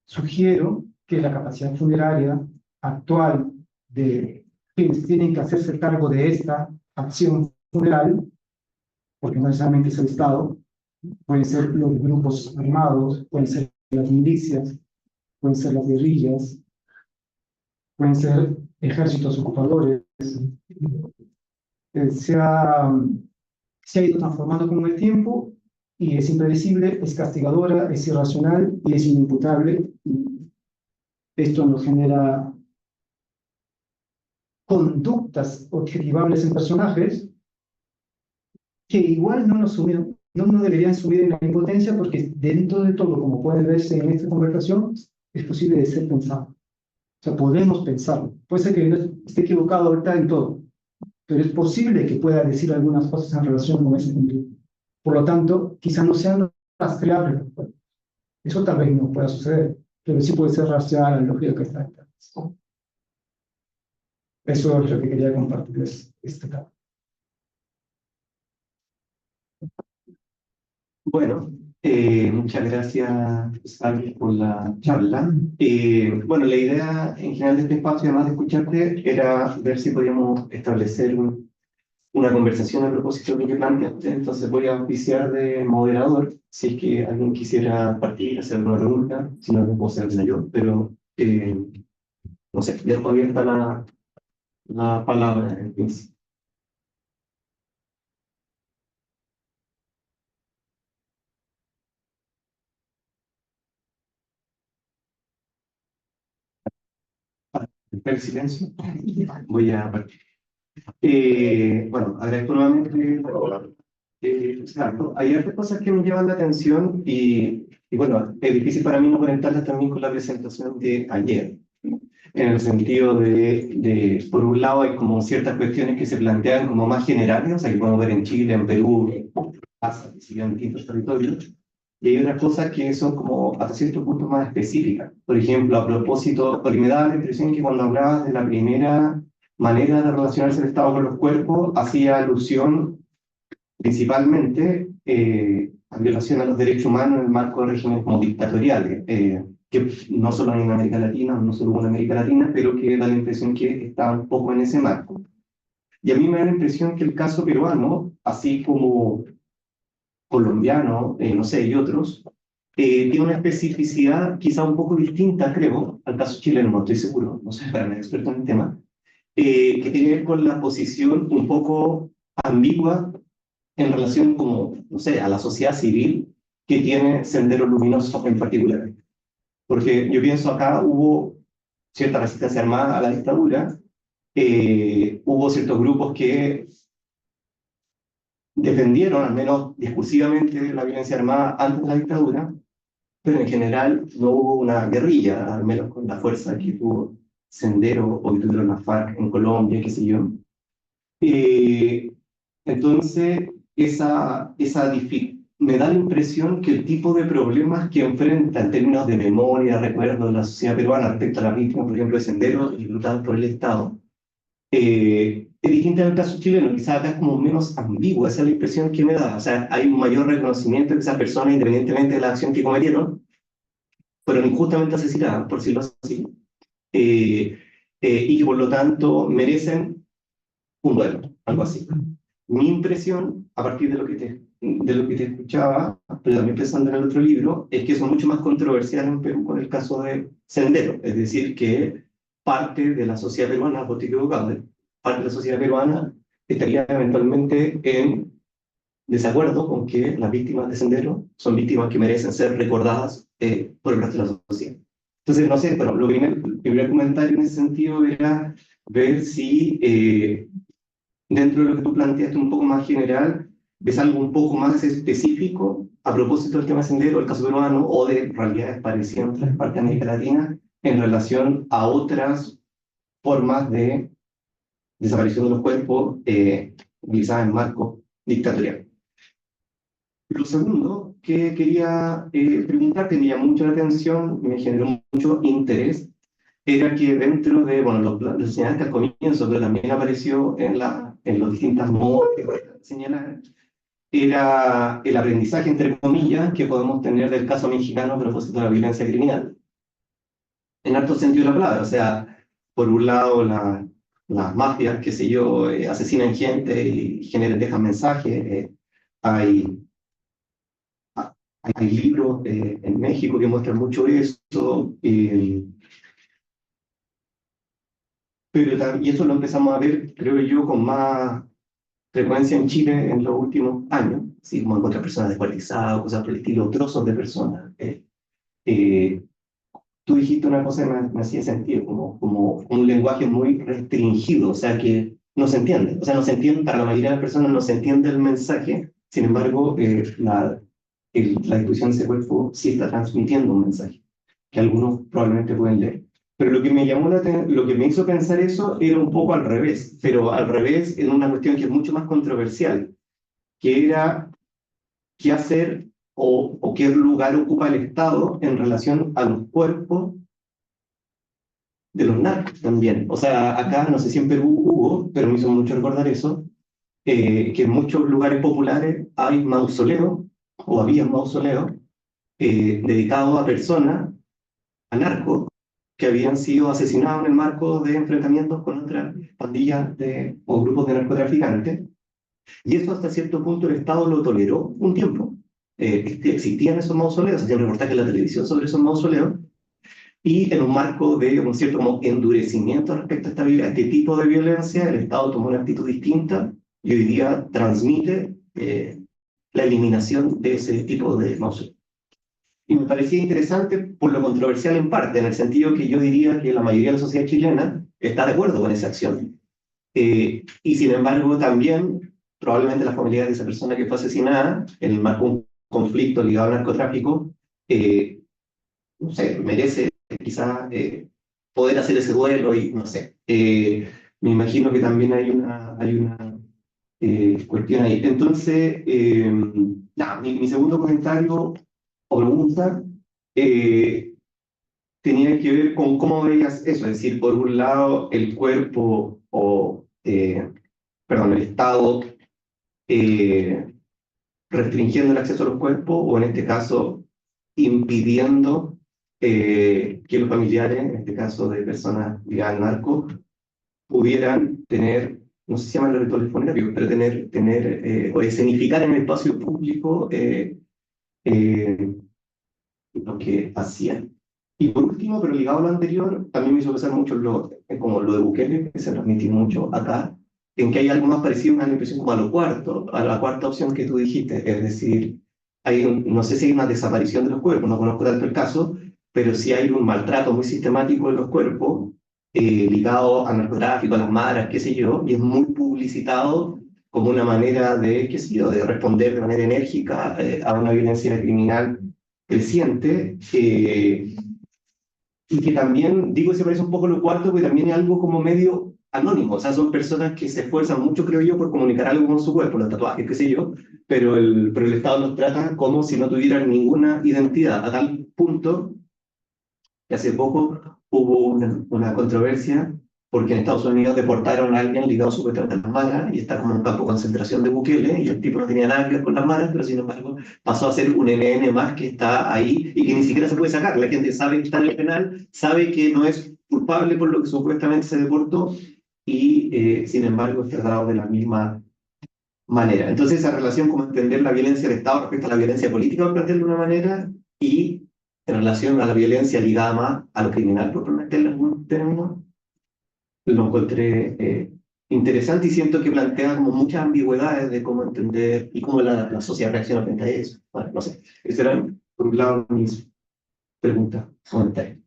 sugiero que la capacidad funeraria actual de quienes tienen que hacerse cargo de esta acción funeral, porque no necesariamente es el Estado, pueden ser los grupos armados, pueden ser las milicias, pueden ser las guerrillas, pueden ser ejércitos ocupadores. Eh, se ha, se ha ido transformando con el tiempo y es impredecible, es castigadora, es irracional y es inimputable. Esto nos genera conductas objetivables en personajes que igual no deberían sumir en la impotencia porque dentro de todo, como puede verse en esta conversación, es posible de ser pensado. O sea, podemos pensarlo. Puede ser que yo esté equivocado ahorita en todo, pero es posible que pueda decir algunas cosas en relación con ese punto. Por lo tanto, quizá no sean rastreables. Eso tal vez no pueda suceder, pero sí puede ser rastreada la lógica que está detrás. Eso es lo que quería compartirles este caso. Bueno, muchas gracias, Sally, por la charla. Bueno, la idea en general de este espacio, además de escucharte, era ver si podíamos establecer una conversación a propósito de lo que planteaste. Entonces voy a oficiar de moderador, si es que alguien quisiera partir, hacer una pregunta, si no, no puedo hacerla yo, pero no sé, dejo abierta la palabra en principio. El silencio. Voy a partir. Bueno, agradezco nuevamente. Exacto. Hay otras cosas que me llaman la atención y bueno, es difícil para mí no conectarlas también con la presentación de ayer, en el sentido por un lado, hay como ciertas cuestiones que se plantean como más generales, o sea, que podemos ver en Chile, en Perú, pasa, en distintos territorios, y hay otras cosas que son como hasta cierto punto más específicas. Por ejemplo, a propósito, porque me da la impresión que cuando hablabas de la primera manera de relacionarse el Estado con los cuerpos, hacía alusión principalmente en violación a los derechos humanos en el marco de regímenes como dictatoriales, que no solo en América Latina, no solo en América Latina, pero que da la impresión que está un poco en ese marco. Y a mí me da la impresión que el caso peruano, así como colombiano, no sé, y otros, tiene una especificidad quizá un poco distinta, creo, al caso chileno, no estoy seguro, no soy para nada experto en el tema, que tiene que ver con la posición un poco ambigua en relación como, no sé, a la sociedad civil que tiene Sendero Luminoso en particular. Porque yo pienso acá hubo cierta resistencia armada a la dictadura, hubo ciertos grupos que defendieron, al menos discursivamente, la violencia armada antes de la dictadura, pero en general no hubo una guerrilla, al menos con la fuerza que tuvo Sendero o que tuvieron las FARC en Colombia, qué sé yo. Eh, entonces, me da la impresión que el tipo de problemas que enfrenta en términos de memoria, recuerdo de la sociedad peruana respecto a las víctimas, por ejemplo, de senderos reclutados por el Estado, es distinto en el caso chileno. Quizás acá es como menos ambiguo, esa es la impresión que me da. O sea, hay un mayor reconocimiento de que esas personas, independientemente de la acción que cometieron, fueron injustamente asesinadas, por decirlo así, eh, y que por lo tanto merecen un duelo, algo así. Mi impresión, a partir de lo que te escuchaba, pero también pensando en el otro libro, es que eso es mucho más controversial en Perú con el caso de Sendero. Es decir, que parte de la sociedad peruana, por equivocado, parte de la sociedad peruana estaría eventualmente en desacuerdo con que las víctimas de Sendero son víctimas que merecen ser recordadas por el resto de la sociedad. Entonces, no sé, pero el primer comentario en ese sentido era ver si dentro de lo que tú planteaste un poco más general, ves algo un poco más específico a propósito del tema sendero, el caso peruano, o de realidades parecidas en otras partes de América Latina en relación a otras formas de desaparición de los cuerpos utilizadas en marco dictatorial. Lo segundo que quería preguntarte, me llamó mucho la atención, me generó mucho interés, era que dentro de, bueno, lo señalaste al comienzo, pero también apareció en los distintos modos que señalar, era el aprendizaje, entre comillas, que podemos tener del caso mexicano a propósito de la violencia criminal. En alto sentido de la palabra, o sea, por un lado las mafias, qué sé yo, asesinan gente y dejan mensajes, hay Hay libros en México que muestran mucho eso, y eso lo empezamos a ver, creo yo, con más frecuencia en Chile en los últimos años, así como encontrar personas descuartizadas, cosas por el estilo, trozos de personas. Eh, Tú dijiste una cosa que me hacía sentido, como un lenguaje muy restringido, o sea, que no se entiende. O sea, no se entiende, para la mayoría de las personas no se entiende el mensaje, sin embargo, la distribución de ese cuerpo sí está transmitiendo un mensaje, que algunos probablemente pueden leer. Pero lo que me hizo pensar eso era un poco al revés, pero al revés en una cuestión que es mucho más controversial, que era qué hacer o qué lugar ocupa el Estado en relación a los cuerpos de los narcos también. O sea, acá, no sé si en Perú hubo, pero me hizo mucho recordar eso, que en muchos lugares populares hay mausoleos, o había mausoleos, dedicados a personas, a narcos, que habían sido asesinados en el marco de enfrentamientos con otras pandillas o grupos de narcotraficantes. Y eso hasta cierto punto el Estado lo toleró un tiempo. Existían esos mausoleos, hacían reportajes en la televisión sobre esos mausoleos, y en un marco de un cierto como endurecimiento respecto a este tipo de violencia, el Estado tomó una actitud distinta y hoy día transmite la eliminación de ese tipo de mausoleos. Y me parecía interesante por lo controversial en parte, en el sentido que yo diría que la mayoría de la sociedad chilena está de acuerdo con esa acción. Y sin embargo también, probablemente la familia de esa persona que fue asesinada, en el marco de un conflicto ligado al narcotráfico, no sé, merece quizá poder hacer ese duelo y no sé. Me imagino que también hay una cuestión ahí. Entonces, nada, mi segundo comentario o pregunta tenía que ver con cómo veías eso, es decir, por un lado el cuerpo perdón, el Estado eh, restringiendo el acceso a los cuerpos o en este caso impidiendo que los familiares, en este caso de personas ligadas al narco, pudieran tener, no sé si se llaman los rituales funerarios, pero o escenificar en el espacio público eh, lo que hacían. Y por último, pero ligado a lo anterior, también me hizo pensar mucho como lo de Bukele, que se transmitió mucho acá, en que hay algo más parecido, una impresión como a la cuarta opción que tú dijiste, es decir, no sé si hay una desaparición de los cuerpos, no conozco tanto el caso, pero sí hay un maltrato muy sistemático de los cuerpos, ligado al narcotráfico, a las maras, qué sé yo, y es muy publicitado como una manera de, qué sé yo, de responder de manera enérgica a una violencia criminal creciente, y que también, digo, se parece un poco a lo cuarto, porque también es algo como medio anónimo, o sea, son personas que se esfuerzan mucho, creo yo, por comunicar algo con su cuerpo, los tatuajes, qué sé yo, pero el Estado los trata como si no tuvieran ninguna identidad, a tal punto que hace poco hubo una controversia porque en Estados Unidos deportaron a alguien ligado supuestamente a las maras y está como en un campo de concentración de Bukele y el tipo no tenía nada que ver con las maras, pero sin embargo pasó a ser un NN más que está ahí y que ni siquiera se puede sacar. La gente sabe que está en el penal, sabe que no es culpable por lo que supuestamente se deportó y sin embargo es tratado de la misma manera. Entonces esa relación como entender la violencia del Estado respecto a la violencia política, por plantearlo de una manera, y en relación a la violencia ligada más a lo criminal, por meterle algún término, lo encontré interesante y siento que plantea como muchas ambigüedades de cómo entender y cómo la sociedad reacciona frente a eso. Bueno, no sé, esas eran, por un lado, mis preguntas, comentarios.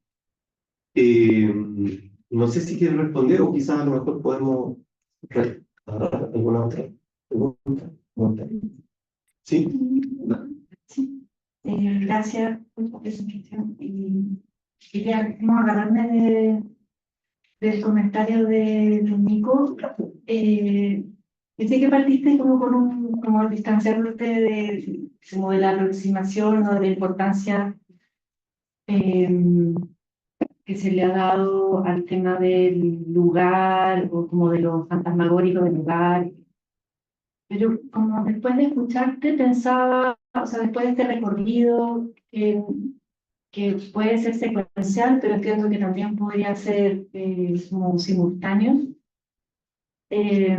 No sé si quieren responder o quizás a lo mejor podemos alguna otra pregunta, comentario. ¿Sí? No. Sí, gracias por la presentación. Y quería como agarrarme del comentario de Nico. Pensé que partiste como con como distanciándote como de la aproximación o de la importancia que se le ha dado al tema del lugar o como de lo fantasmagórico del lugar. Pero como después de escucharte pensaba, o sea, después de este recorrido que puede ser secuencial, pero entiendo que también podría ser como simultáneo, que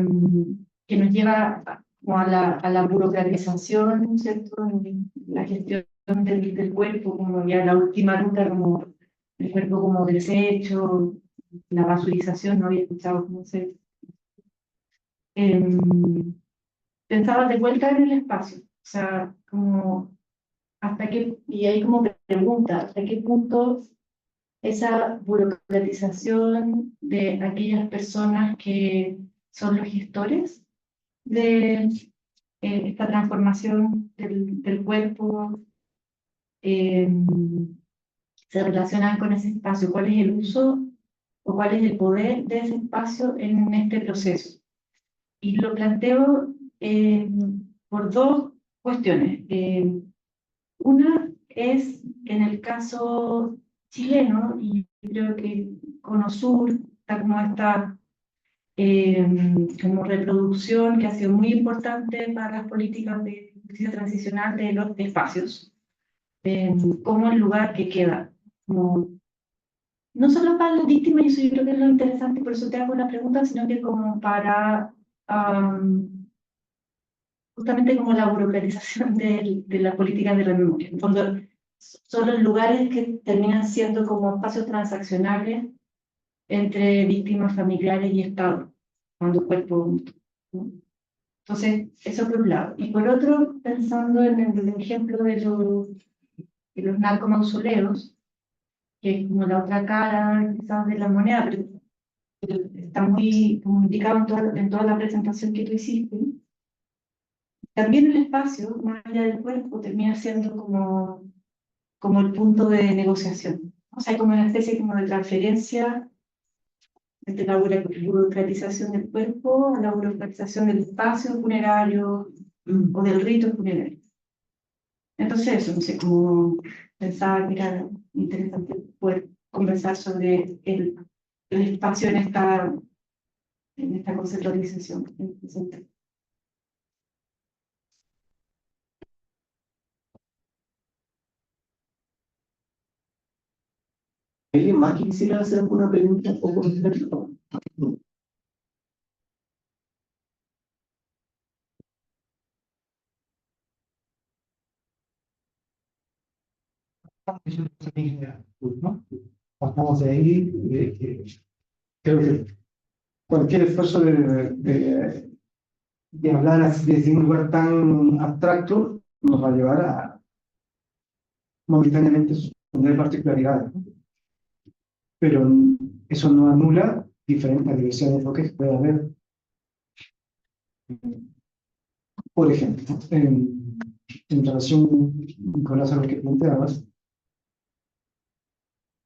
nos lleva como a la burocratización, ¿cierto?, en la gestión del cuerpo, como ya la última ruta, como el cuerpo como desecho, la basurización, no había escuchado cómo se... pensaba de vuelta en el espacio, o sea, como hasta qué, y ahí como pregunta, hasta qué punto esa burocratización de aquellas personas que son los gestores de esta transformación del cuerpo eh, se relacionan con ese espacio, cuál es el uso o cuál es el poder de ese espacio en este proceso. Y lo planteo por dos cuestiones. Una es en el caso chileno, y creo que CONOSUR está como esta como reproducción que ha sido muy importante para las políticas de justicia transicional de los espacios, como el lugar que queda, como, no solo para las víctimas, y eso yo creo que es lo interesante, por eso te hago la pregunta, sino que como para justamente como la burocratización de la política de la memoria. En fondo, son los lugares que terminan siendo como espacios transaccionales entre víctimas familiares y Estado, cuando cuerpo... ¿no? Entonces, eso por un lado. Y por otro, pensando en el ejemplo de los narcomausoleos, que es como la otra cara quizás de la moneda, pero está muy como indicado en toda la presentación que tú hiciste. También el espacio, más allá del cuerpo, termina siendo como el punto de negociación. O sea, hay como una especie como de transferencia entre la burocratización del cuerpo a la burocratización del espacio funerario o del rito funerario. Entonces eso, no sé, como pensaba que era interesante poder conversar sobre el espacio en esta conceptualización. ¿Alguien más que quisiera hacer alguna pregunta o comentario? ¿no? Pasamos de ahí, creo que cualquier esfuerzo de hablar así desde un lugar tan abstracto nos va a llevar a momentáneamente suponer particularidades, ¿no? Pero eso no anula la diversidad de enfoques que puede haber. Por ejemplo, en relación, Nicolás, a lo que planteabas,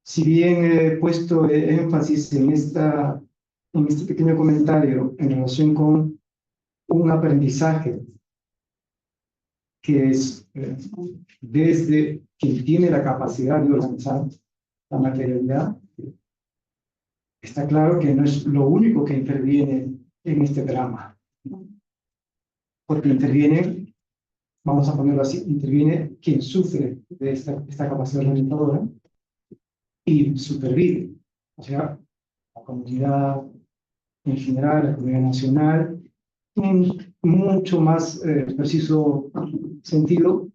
si bien he puesto énfasis en este pequeño comentario en relación con un aprendizaje que es desde quien tiene la capacidad de organizar la materialidad, está claro que no es lo único que interviene en este drama, porque interviene, vamos a ponerlo así, interviene quien sufre de esta capacidad organizadora y supervive, o sea, la comunidad en general, la comunidad nacional, en mucho más preciso sentido,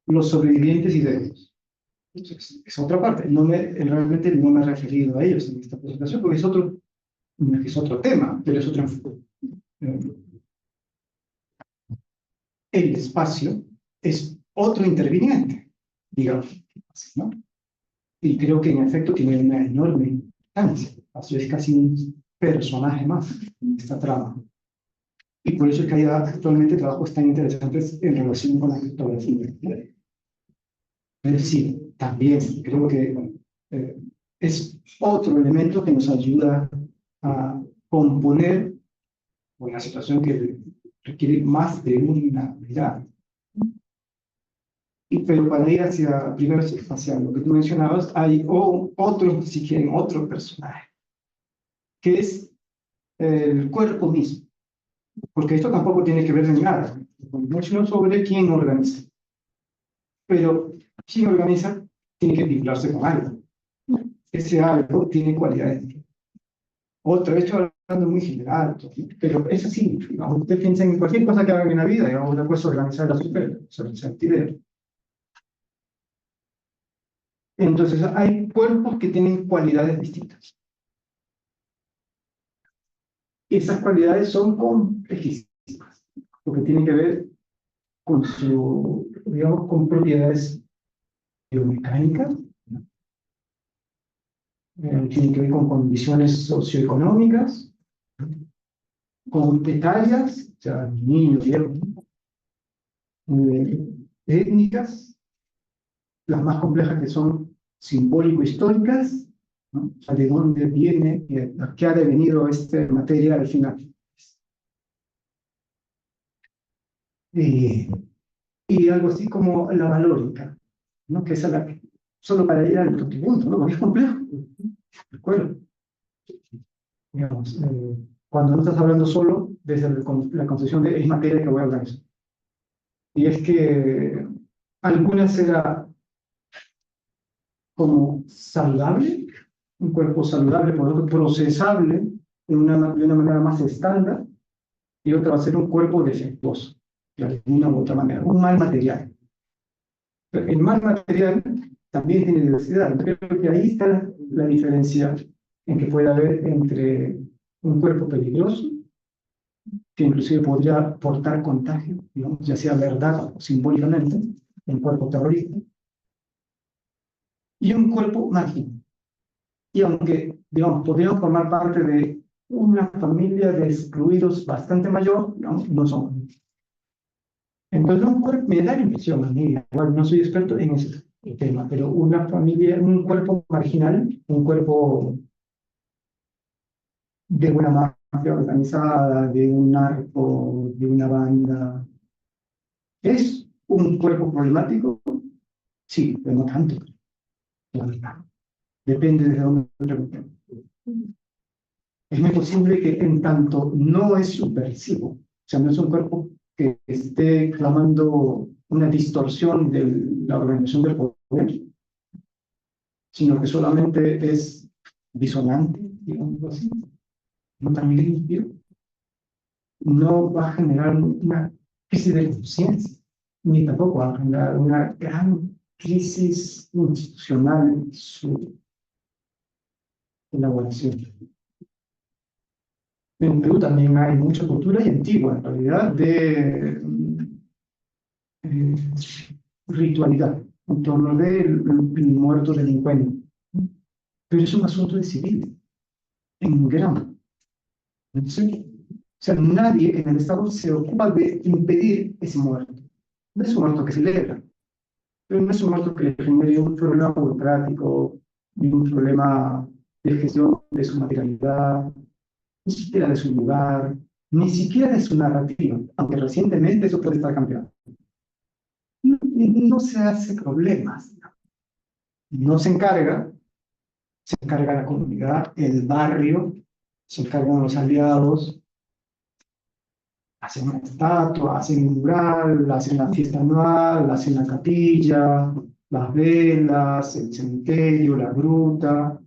los sobrevivientes y débiles. Entonces, es otra parte. Realmente no me he referido a ellos en esta presentación, porque es otro tema, pero es otro enfoque. El espacio es otro interviniente, digamos, ¿no? Y creo que en efecto tiene una enorme importancia. El espacio es casi un personaje más en esta trama. Y por eso es que hay actualmente trabajos tan interesantes en relación con la criptografía. Es decir, también creo que es otro elemento que nos ayuda a componer una situación que requiere más de una mirada. Pero para ir primero hacia lo que tú mencionabas, hay otro, si quieren, otro personaje, que es el cuerpo mismo. Porque esto tampoco tiene que ver en nada, sino sobre quién organiza. Pero quien organiza tiene que vincularse con algo. Ese algo tiene cualidades. Otra vez estoy hablando muy general, pero es así. Usted piensa en cualquier cosa que haga en la vida, digamos, una cosa organizar la super, sentir. Entonces, hay cuerpos que tienen cualidades distintas. Y esas cualidades son complejísimas, porque tienen que ver con su, digamos, con propiedades biomecánicas, tienen que ver con condiciones socioeconómicas, con detalles, o sea, niños, viejos, étnicas, las más complejas que son simbólico-históricas, ¿no? O sea, de dónde viene y a qué ha devenido esta materia al final. Y algo así como la valórica, ¿no? Que es a la que, solo para ir al otro punto, ¿no? Porque es complejo. Recuerdo, digamos, cuando no estás hablando solo desde la concepción de es materia que voy a hablar eso. Y es que algunas era como saludable, un cuerpo saludable, por otro procesable de una manera más estándar, y otra va a ser un cuerpo defectuoso, de una u otra manera, un mal material. Pero el mal material también tiene diversidad. Creo que ahí está la diferencia en que puede haber entre un cuerpo peligroso, que inclusive podría portar contagio, digamos, ya sea verdad o simbólicamente, un cuerpo terrorista, y un cuerpo marginal. Y aunque, digamos, podríamos formar parte de una familia de excluidos bastante mayor, no son. Entonces, un cuerpo, me da la impresión a mí, igual no soy experto en ese tema, pero una familia, un cuerpo marginal, un cuerpo de una mafia organizada, de un narco, de una banda, ¿es un cuerpo problemático? Sí, pero no tanto. Depende de dónde preguntemos. Es muy posible que en tanto no es subversivo, o sea, no es un cuerpo que esté clamando una distorsión de la organización del poder, sino que solamente es disonante, digamos así, no tan limpio, no va a generar una crisis de conciencia, ni tampoco va a generar una gran crisis institucional en su elaboración. En Perú también hay mucha cultura y antigua, en realidad, de eh, ritualidad en torno del muerto delincuente. Pero es un asunto de civil, en gran. ¿Sí? O sea, nadie en el Estado se ocupa de impedir ese muerto. No es un muerto que celebra, pero no es un muerto que le genere un problema burocrático, ni un problema de gestión de su materialidad, ni siquiera de su lugar, ni siquiera de su narrativa, aunque recientemente eso puede estar cambiando. No se hace problemas, no se encarga la comunidad, el barrio, se encargan los aliados, hacen una estatua, hacen un mural, hacen la fiesta anual, hacen la capilla, las velas, el cementerio, la gruta.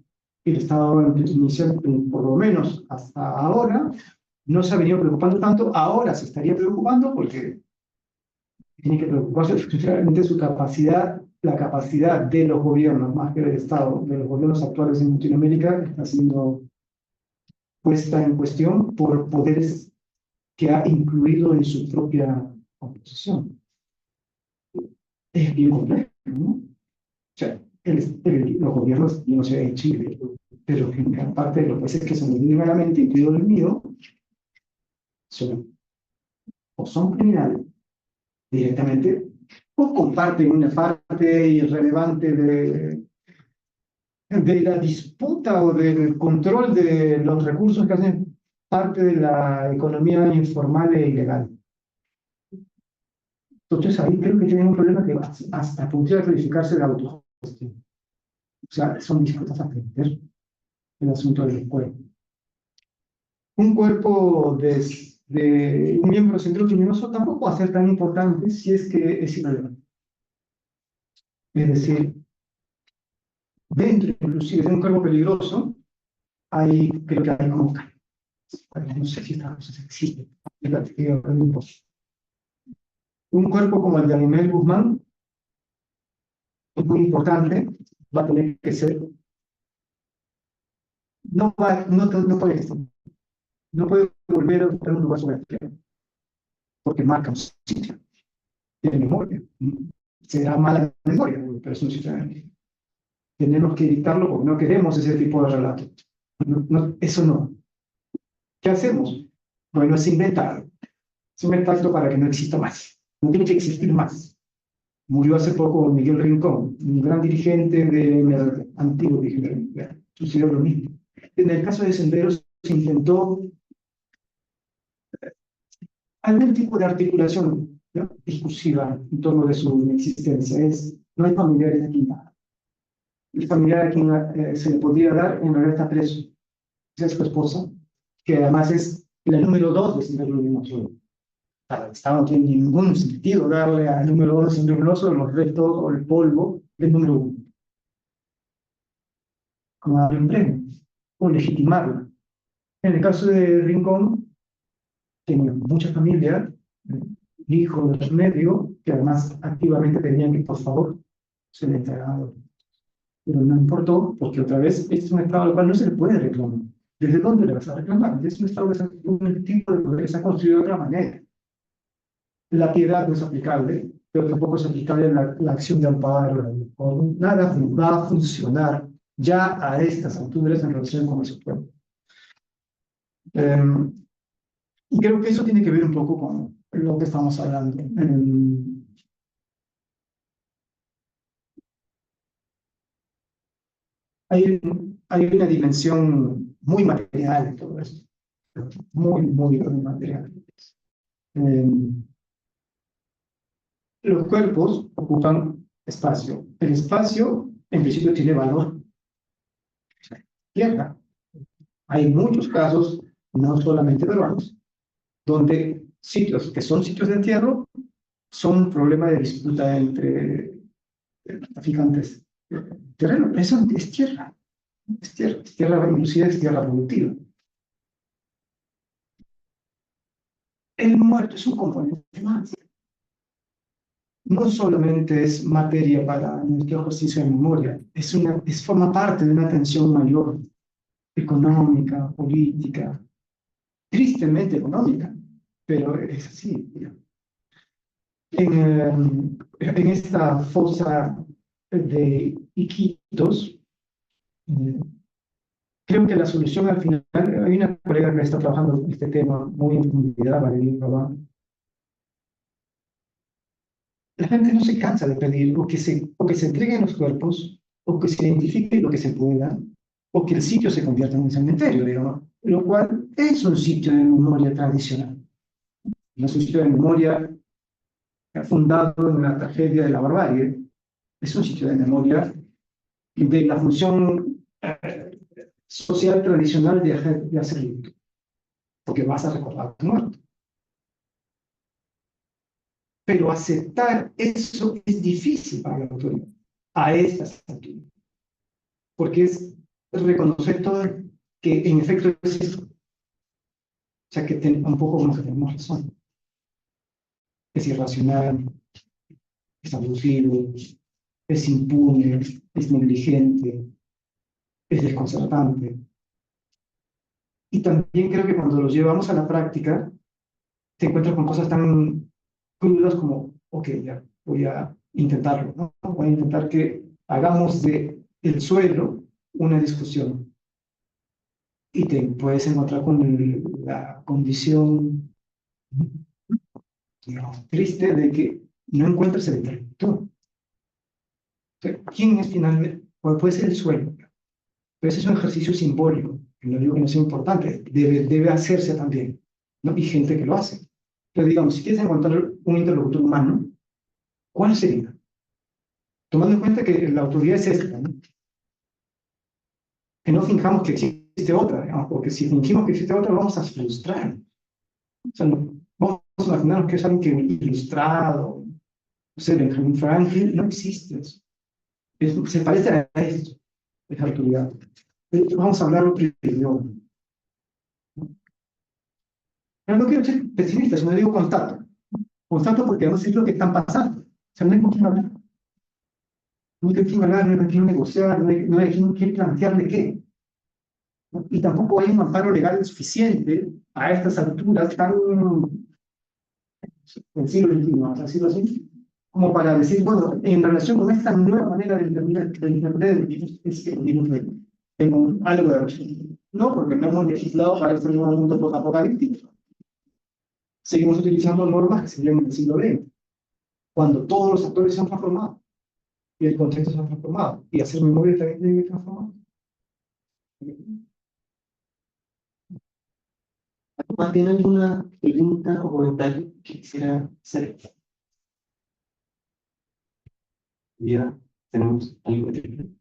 El Estado inicial, por lo menos hasta ahora, no se ha venido preocupando tanto, ahora se estaría preocupando porque tiene que preocuparse realmente su capacidad, la capacidad de los gobiernos, más que del Estado, de los gobiernos actuales en Latinoamérica, está siendo puesta en cuestión por poderes que ha incluido en su propia composición. Es bien complejo, ¿no? O sea, los gobiernos, no sé, en Chile, pero en gran parte de los países que se me vienen a la mente, incluido el mío, son, o son criminales directamente, o comparten una parte irrelevante de la disputa o del control de los recursos que hacen parte de la economía informal e ilegal. Entonces ahí creo que tienen un problema que hasta podría verificarse la autogestión. O sea, son dispuestas a aprender el asunto del cuerpo. Un cuerpo de un miembro central luminoso tampoco va a ser tan importante si es que es irrelevante. Es decir, dentro inclusive de un cuerpo peligroso, creo que hay como, no sé si esta cosa existe, un cuerpo como el de Animel Guzmán es muy importante, va a tener que ser, no puede, no puede volver a ocupar un lugar sobre la tierra, porque marca un sitio, tiene memoria. Será mala memoria, pero es un sitio de memoria. Tenemos que evitarlo porque no queremos ese tipo de relato. Eso no. ¿Qué hacemos? Bueno, es inventarlo. Es inventarlo para que no exista más. No tiene que existir más. Murió hace poco Miguel Rincón, un gran dirigente del antiguo dirigente. Sucedió lo mismo. En el caso de Senderos se intentó algún tipo de articulación, ¿no?, discursiva en torno de su existencia. No hay familiares aquí. El familiar a quien se le podría dar en realidad está preso. Esa es su esposa, que además es la número 2 de Senderos Luminosos. Para el Estado no tiene ningún sentido darle al número 2 de Senderos Luminosos los restos o el polvo del número 1. Como darle un premio, o legitimarla. En el caso de Rincón, tenía mucha familia, hijos de medio, que además activamente pedían que por favor se le entregara. Pero no importó, porque otra vez este es un estado al cual no se le puede reclamar. ¿Desde dónde le vas a reclamar? Es un estado de un tipo de poder que se ha construido de otra manera. La piedad no es aplicable, pero tampoco es aplicable la acción de amparo. Nada va a funcionar ya a estas alturas en relación con ese pueblo. Y creo que eso tiene que ver un poco con lo que estamos hablando. Hay una dimensión muy material en todo esto. Muy material. Los cuerpos ocupan espacio. El espacio, en principio, tiene valor. Tierra. Hay muchos casos, no solamente peruanos, donde sitios que son sitios de entierro son un problema de disputa entre traficantes. Terreno, eso es tierra. Es tierra, inclusive es tierra productiva. El muerto es un componente más. No solamente es materia para nuestro ejercicio de memoria, forma parte de una tensión mayor, económica, política, tristemente económica, pero es así. En esta fosa de Iquitos, creo que la solución al final, hay una colega que está trabajando este tema muy en profundidad, Valeria Rabán. La gente no se cansa de pedir o que se entreguen los cuerpos, o que se identifique lo que se pueda, o que el sitio se convierta en un cementerio, digamos, lo cual es un sitio de memoria tradicional. No es un sitio de memoria fundado en la tragedia de la barbarie, es un sitio de memoria de la función social tradicional de hacer luto, porque vas a recordar a tu muerto. Pero aceptar eso es difícil para la autoridad, a estas alturas, porque es reconocer todo que en efecto es eso. O sea, que un poco como que tenemos razón. Es irracional, es abusivo, es impune, es negligente, es desconcertante. Y también creo que cuando lo llevamos a la práctica, te encuentras con cosas tan crudas como, ok, ya, voy a intentarlo, ¿no? Voy a intentar que hagamos del suelo una discusión. Y te puedes encontrar con la condición, digamos, triste de que no encuentras el interlocutor. O sea, ¿quién es finalmente? Puede ser el suelo, pero ese es un ejercicio simbólico, que no digo que no sea importante, debe hacerse también, ¿no? Y gente que lo hace. Pero digamos, si quieres encontrar un interlocutor humano, ¿cuál sería? Tomando en cuenta que la autoridad es esta, ¿no? Que no fijamos que existe otra, digamos, porque si fingimos que existe otra, vamos a frustrar. O sea, vamos a imaginarnos que es alguien que ilustrado, no sé, Benjamin Franklin, no existe eso. Se parece a esto, esa autoridad. Vamos a hablar otro idioma. Pero no quiero ser pesimista, sino digo constato. Constato porque además es lo que están pasando. O sea, no hay con quién hablar. no hay que hablar, no hay que negociar, no hay que plantearle qué. ¿No? Y tampoco hay un amparo legal suficiente a estas alturas tan del siglo XXI, vamos a decirlo así, como para decir, bueno, en relación con esta nueva manera de entender tengo algo de razón. No, porque no hemos legislado para este nuevo mundo post-apocalíptico. Seguimos utilizando normas que se vieron en el siglo XX, cuando todos los actores se han transformado y el contexto se ha transformado, y hacer memoria también debe transformar. ¿Más tiene alguna pregunta o comentario que quisiera hacer? Ya, tenemos algo que decir.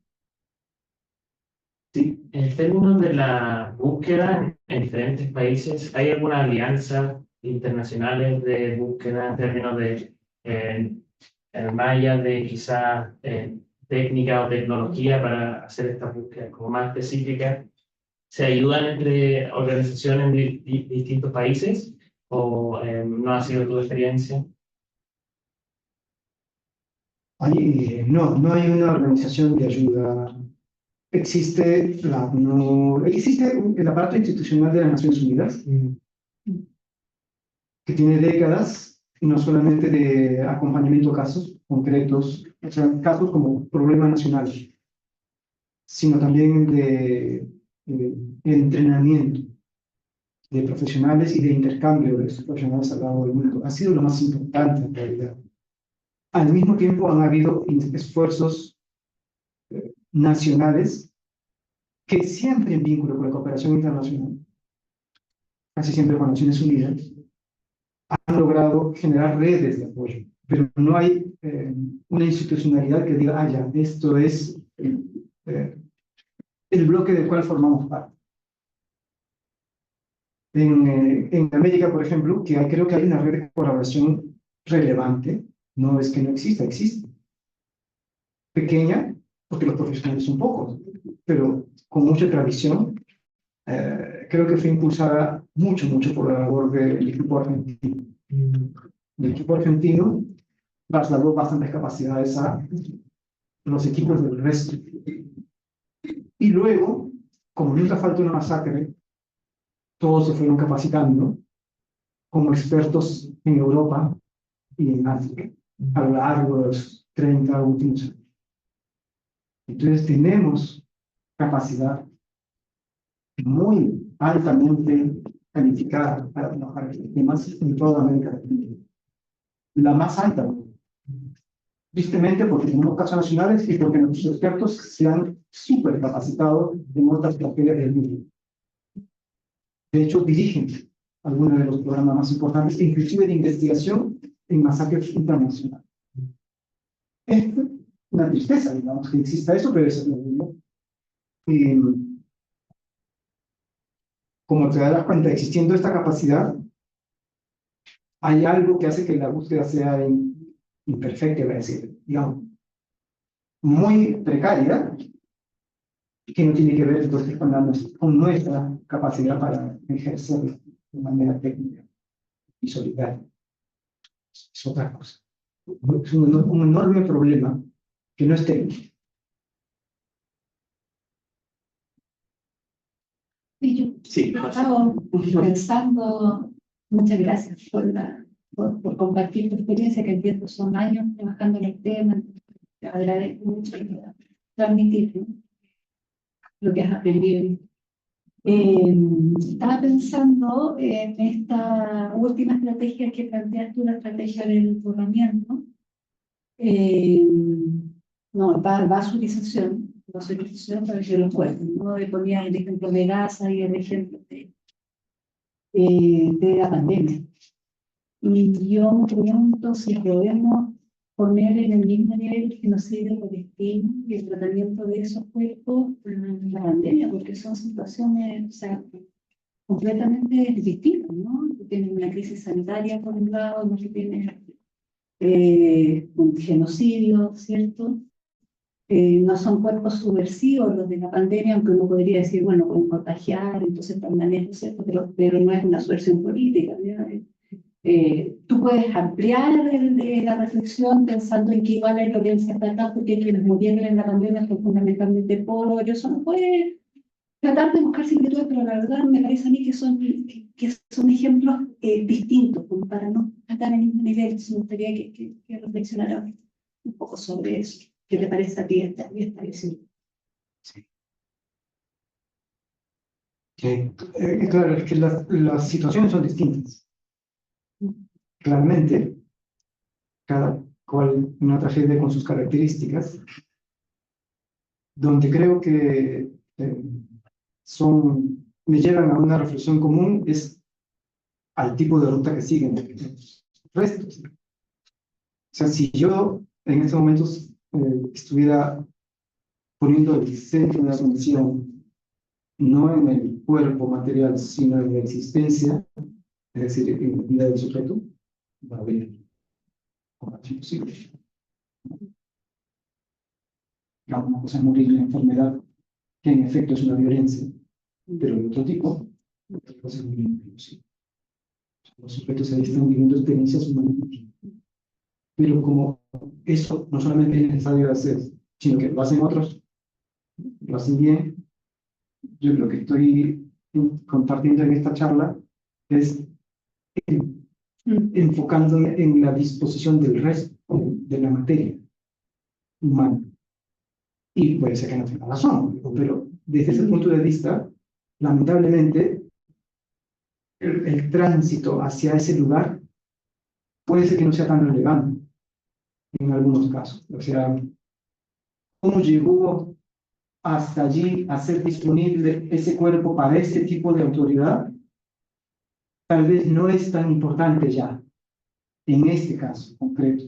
Sí, En términos de la búsqueda en diferentes países, ¿hay alguna alianza internacionales de búsqueda en términos de mallas de quizás técnica o tecnología para hacer estas búsquedas como más específicas? ¿Se ayudan entre organizaciones de distintos países o no ha sido tu experiencia? No hay una organización de ayuda. Existe el aparato institucional de las Naciones Unidas, que tiene décadas, y no solamente de acompañamiento a casos concretos, o sea, casos como problemas nacionales, sino también de entrenamiento de profesionales y de intercambio de estos profesionales a lo largo del mundo. Ha sido lo más importante en realidad. Al mismo tiempo han habido esfuerzos nacionales que siempre en vínculo con la cooperación internacional, casi siempre con Naciones Unidas, han logrado generar redes de apoyo, pero no hay una institucionalidad que diga, ya, esto es el bloque del cual formamos parte. En América, por ejemplo, creo que hay una red de colaboración relevante, no es que no exista, existe. Pequeña, porque los profesionales son pocos, pero con mucha tradición. Creo que fue impulsada mucho por la labor del equipo argentino. El equipo argentino trasladó bastantes capacidades a los equipos del resto. Y luego, como nunca faltó una masacre, todos se fueron capacitando como expertos en Europa y en África a lo largo de los 30 últimos años. Entonces tenemos capacidad muy altamente calificada para trabajar en temas en toda América Latina. La más alta, tristemente porque tenemos casos nacionales y porque nuestros expertos se han súper capacitado en otras materias del mundo. De hecho, dirigen algunos de los programas más importantes, inclusive de investigación en masacres internacionales. Es una tristeza, digamos, que exista eso, pero eso es lo mismo. Como te das cuenta, existiendo esta capacidad, hay algo que hace que la búsqueda sea imperfecta, voy a decir, digamos, muy precaria, que no tiene que ver entonces con nuestra capacidad para ejercer de manera técnica y solidaria. Es otra cosa. Es un enorme problema que no es técnico. Y yo sí. estaba pensando, muchas gracias por compartir tu experiencia, que entiendo son años trabajando en el tema. Te agradezco mucho por transmitir, ¿no?, lo que has aprendido. Estaba pensando en esta última estrategia que planteaste, una estrategia del desbordamiento. No, basurización para que lo cuenten, ¿no? Ponía el ejemplo de Gaza y el ejemplo de la pandemia. Y yo me pregunto si podemos poner en el mismo nivel el genocidio palestino y el tratamiento de esos cuerpos en la pandemia, porque son situaciones, o sea, completamente distintas, ¿no? Tú tienes una crisis sanitaria por un lado, no tienes un genocidio, ¿cierto? No son cuerpos subversivos los de la pandemia, aunque uno podría decir, bueno, pueden contagiar, entonces permanecen, ¿cierto? Pero no es una subversión política, ¿ya? Tú puedes ampliar la reflexión pensando en que igual hay violencia estatal, porque quienes murieron en la pandemia fue fundamentalmente por eso. No puede tratar de buscar similitudes, pero la verdad me parece a mí que son ejemplos distintos, como para no estar en el mismo nivel. Me gustaría que reflexionara un poco sobre eso. ¿Qué te parece a ti esta visión? Claro, es que las situaciones son distintas. Claramente, cada cual una tragedia con sus características, donde creo que me llevan a una reflexión común es al tipo de ruta que siguen los restos. O sea, si yo en estos momentos estuviera poniendo el centro de la atención no en el cuerpo material, sino en la existencia, es decir, en la vida del sujeto, va a haber combate imposible. Una cosa es morir de una enfermedad que en efecto es una violencia, pero de otro tipo, otra cosa es morir de imposible. Los sujetos ahí están viviendo experiencias humanas. Pero como eso no solamente es necesario hacer, sino que lo hacen otros, lo hacen bien, yo lo que estoy compartiendo en esta charla es enfocándome en la disposición del resto de la materia humana. Y puede ser que no tenga razón, pero desde ese punto de vista, lamentablemente, el tránsito hacia ese lugar puede ser que no sea tan relevante en algunos casos. O sea, ¿cómo llegó hasta allí a ser disponible ese cuerpo para ese tipo de autoridad? Tal vez no es tan importante ya, en este caso concreto.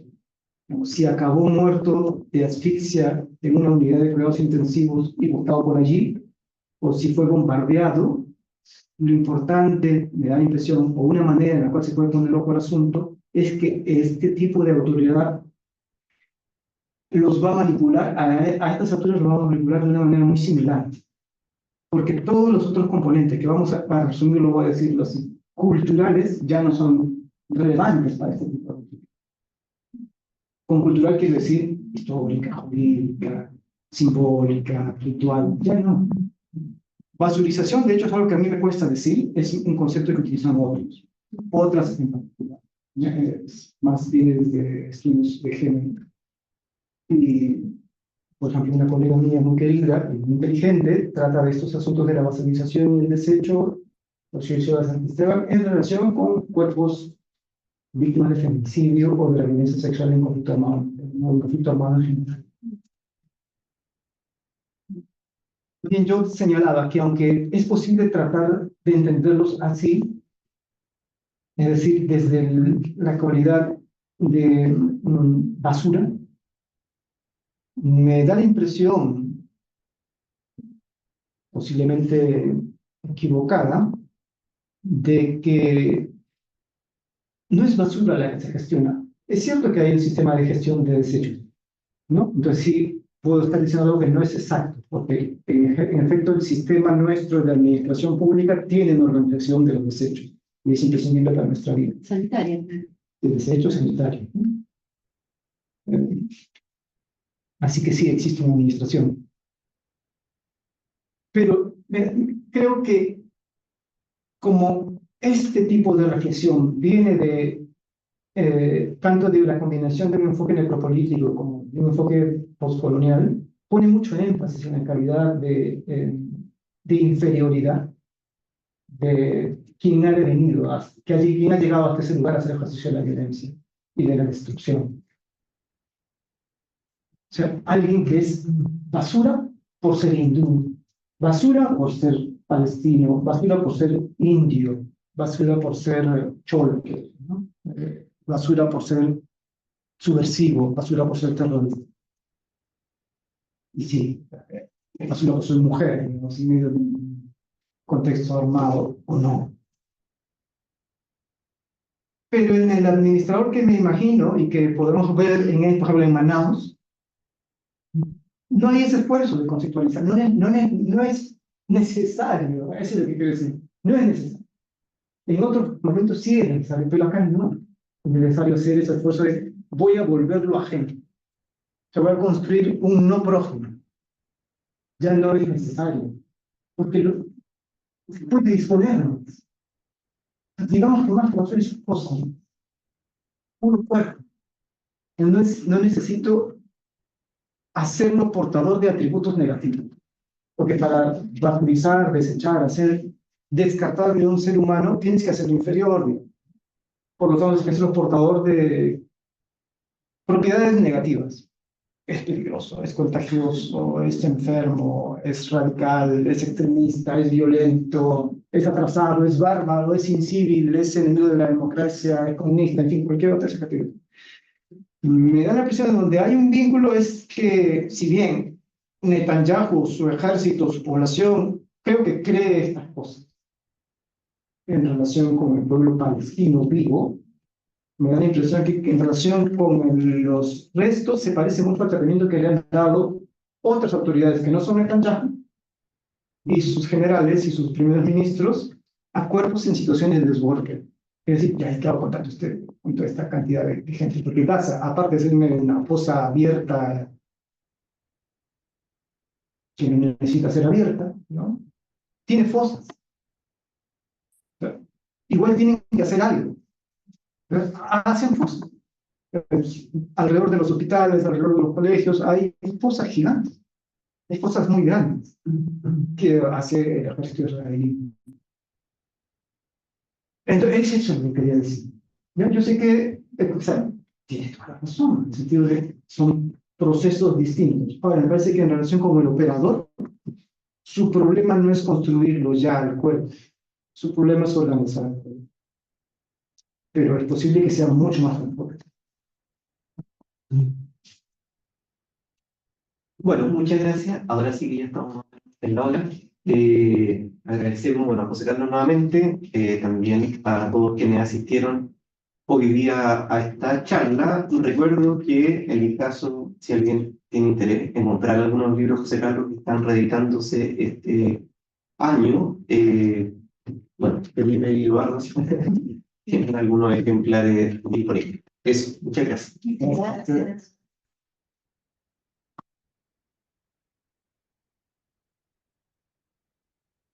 Si acabó muerto de asfixia en una unidad de cuidados intensivos y botado por allí, o si fue bombardeado, lo importante, me da la impresión, o una manera en la cual se puede poner ojo al asunto, es que este tipo de autoridad los va a manipular, a estas alturas los va a manipular de una manera muy similar. Porque todos los otros componentes, que vamos a, para resumirlo, voy a decirlo así, culturales, ya no son relevantes para este tipo de autoridad. Con cultural quiero decir histórica, jurídica, simbólica, ritual, ya no. Basurización, de hecho, es algo que a mí me cuesta decir, es un concepto que utilizan otras en particular, más bien desde estudios de género. Y, por ejemplo, una colega mía muy querida, muy inteligente, trata de estos asuntos de la basalización y el desecho, los de San Esteban, en relación con cuerpos víctimas de femicidio o de la violencia sexual en conflicto armado en general. Bien, yo señalaba que aunque es posible tratar de entenderlos así, es decir, desde la cualidad de basura, me da la impresión, posiblemente equivocada, de que no es basura la que se gestiona. Es cierto que hay un sistema de gestión de desechos, ¿no? Entonces sí puedo estar diciendo algo que no es exacto, porque en efecto el sistema nuestro de administración pública tiene una organización de los desechos y es imprescindible para nuestra vida. Sanitaria. De desechos sanitarios. Así que sí existe una administración. Pero creo que como este tipo de reflexión viene de tanto de la combinación de un enfoque necropolítico como de un enfoque postcolonial, pone mucho énfasis en la calidad de inferioridad de quien ha devenido, quien ha llegado hasta ese lugar a hacer ejercicio de la violencia y de la destrucción. O sea, alguien que es basura por ser hindú, basura por ser palestino, basura por ser indio, basura por ser cholo, ¿no? Basura por ser subversivo, basura por ser terrorista. Y sí, basura por ser mujer, en medio de un contexto armado o no. Pero en el administrador que me imagino y que podemos ver, por ejemplo, en Manaus, no hay ese esfuerzo de conceptualizar, no es necesario, eso es lo que quiero decir, no es necesario. En otros momentos sí es necesario, pero acá no. Es necesario hacer ese esfuerzo de voy a volverlo ajeno. Se va a construir un no prójimo. Ya no es necesario, porque se puede disponerlo. Digamos que más conocer sus cosas, un cuerpo. No necesito hacerlo portador de atributos negativos, porque para vaporizar, desechar, hacer descartar de un ser humano, tienes que hacerlo inferior. Por lo tanto, tienes que hacerlo portador de propiedades negativas. Es peligroso, es contagioso, es enfermo, es radical, es extremista, es violento, es atrasado, es bárbaro, es incivil, es enemigo de la democracia, es comunista, en fin, cualquier otra categoría. Me da la impresión de donde hay un vínculo es que, si bien Netanyahu, su ejército, su población, creo que cree estas cosas en relación con el pueblo palestino vivo, me da la impresión que en relación con los restos se parece mucho al tratamiento que le han dado otras autoridades que no son Netanyahu y sus generales y sus primeros ministros a cuerpos en situaciones de desborde. Es decir, ya estaba contando usted con toda esta cantidad de gente, porque Gaza, aparte de ser una fosa abierta que no necesita ser abierta, ¿no? Tiene fosas. Igual tienen que hacer algo. Hacen fosas. Alrededor de los hospitales, alrededor de los colegios, hay fosas gigantes. Hay cosas muy grandes que hace el ejército israelí. Entonces, eso es lo que quería decir. Yo sé que, o sea, tiene toda la razón, en el sentido de son procesos distintos. Ahora, me parece que en relación con el operador, su problema no es construirlo ya al cuerpo, su problema es organizar el cuerpo. Pero es posible que sea mucho más fuerte. Bueno, muchas gracias. Ahora sí que ya estamos en la hora. Agradecemos, bueno, a José Carlos nuevamente, también a todos quienes asistieron hoy día a esta charla. Recuerdo que en el caso, si alguien tiene interés en comprar algunos libros de José Carlos que están reeditándose este año, bueno, Felipe y Eduardo tienen algunos ejemplares disponibles. Eso, muchas gracias. Gracias.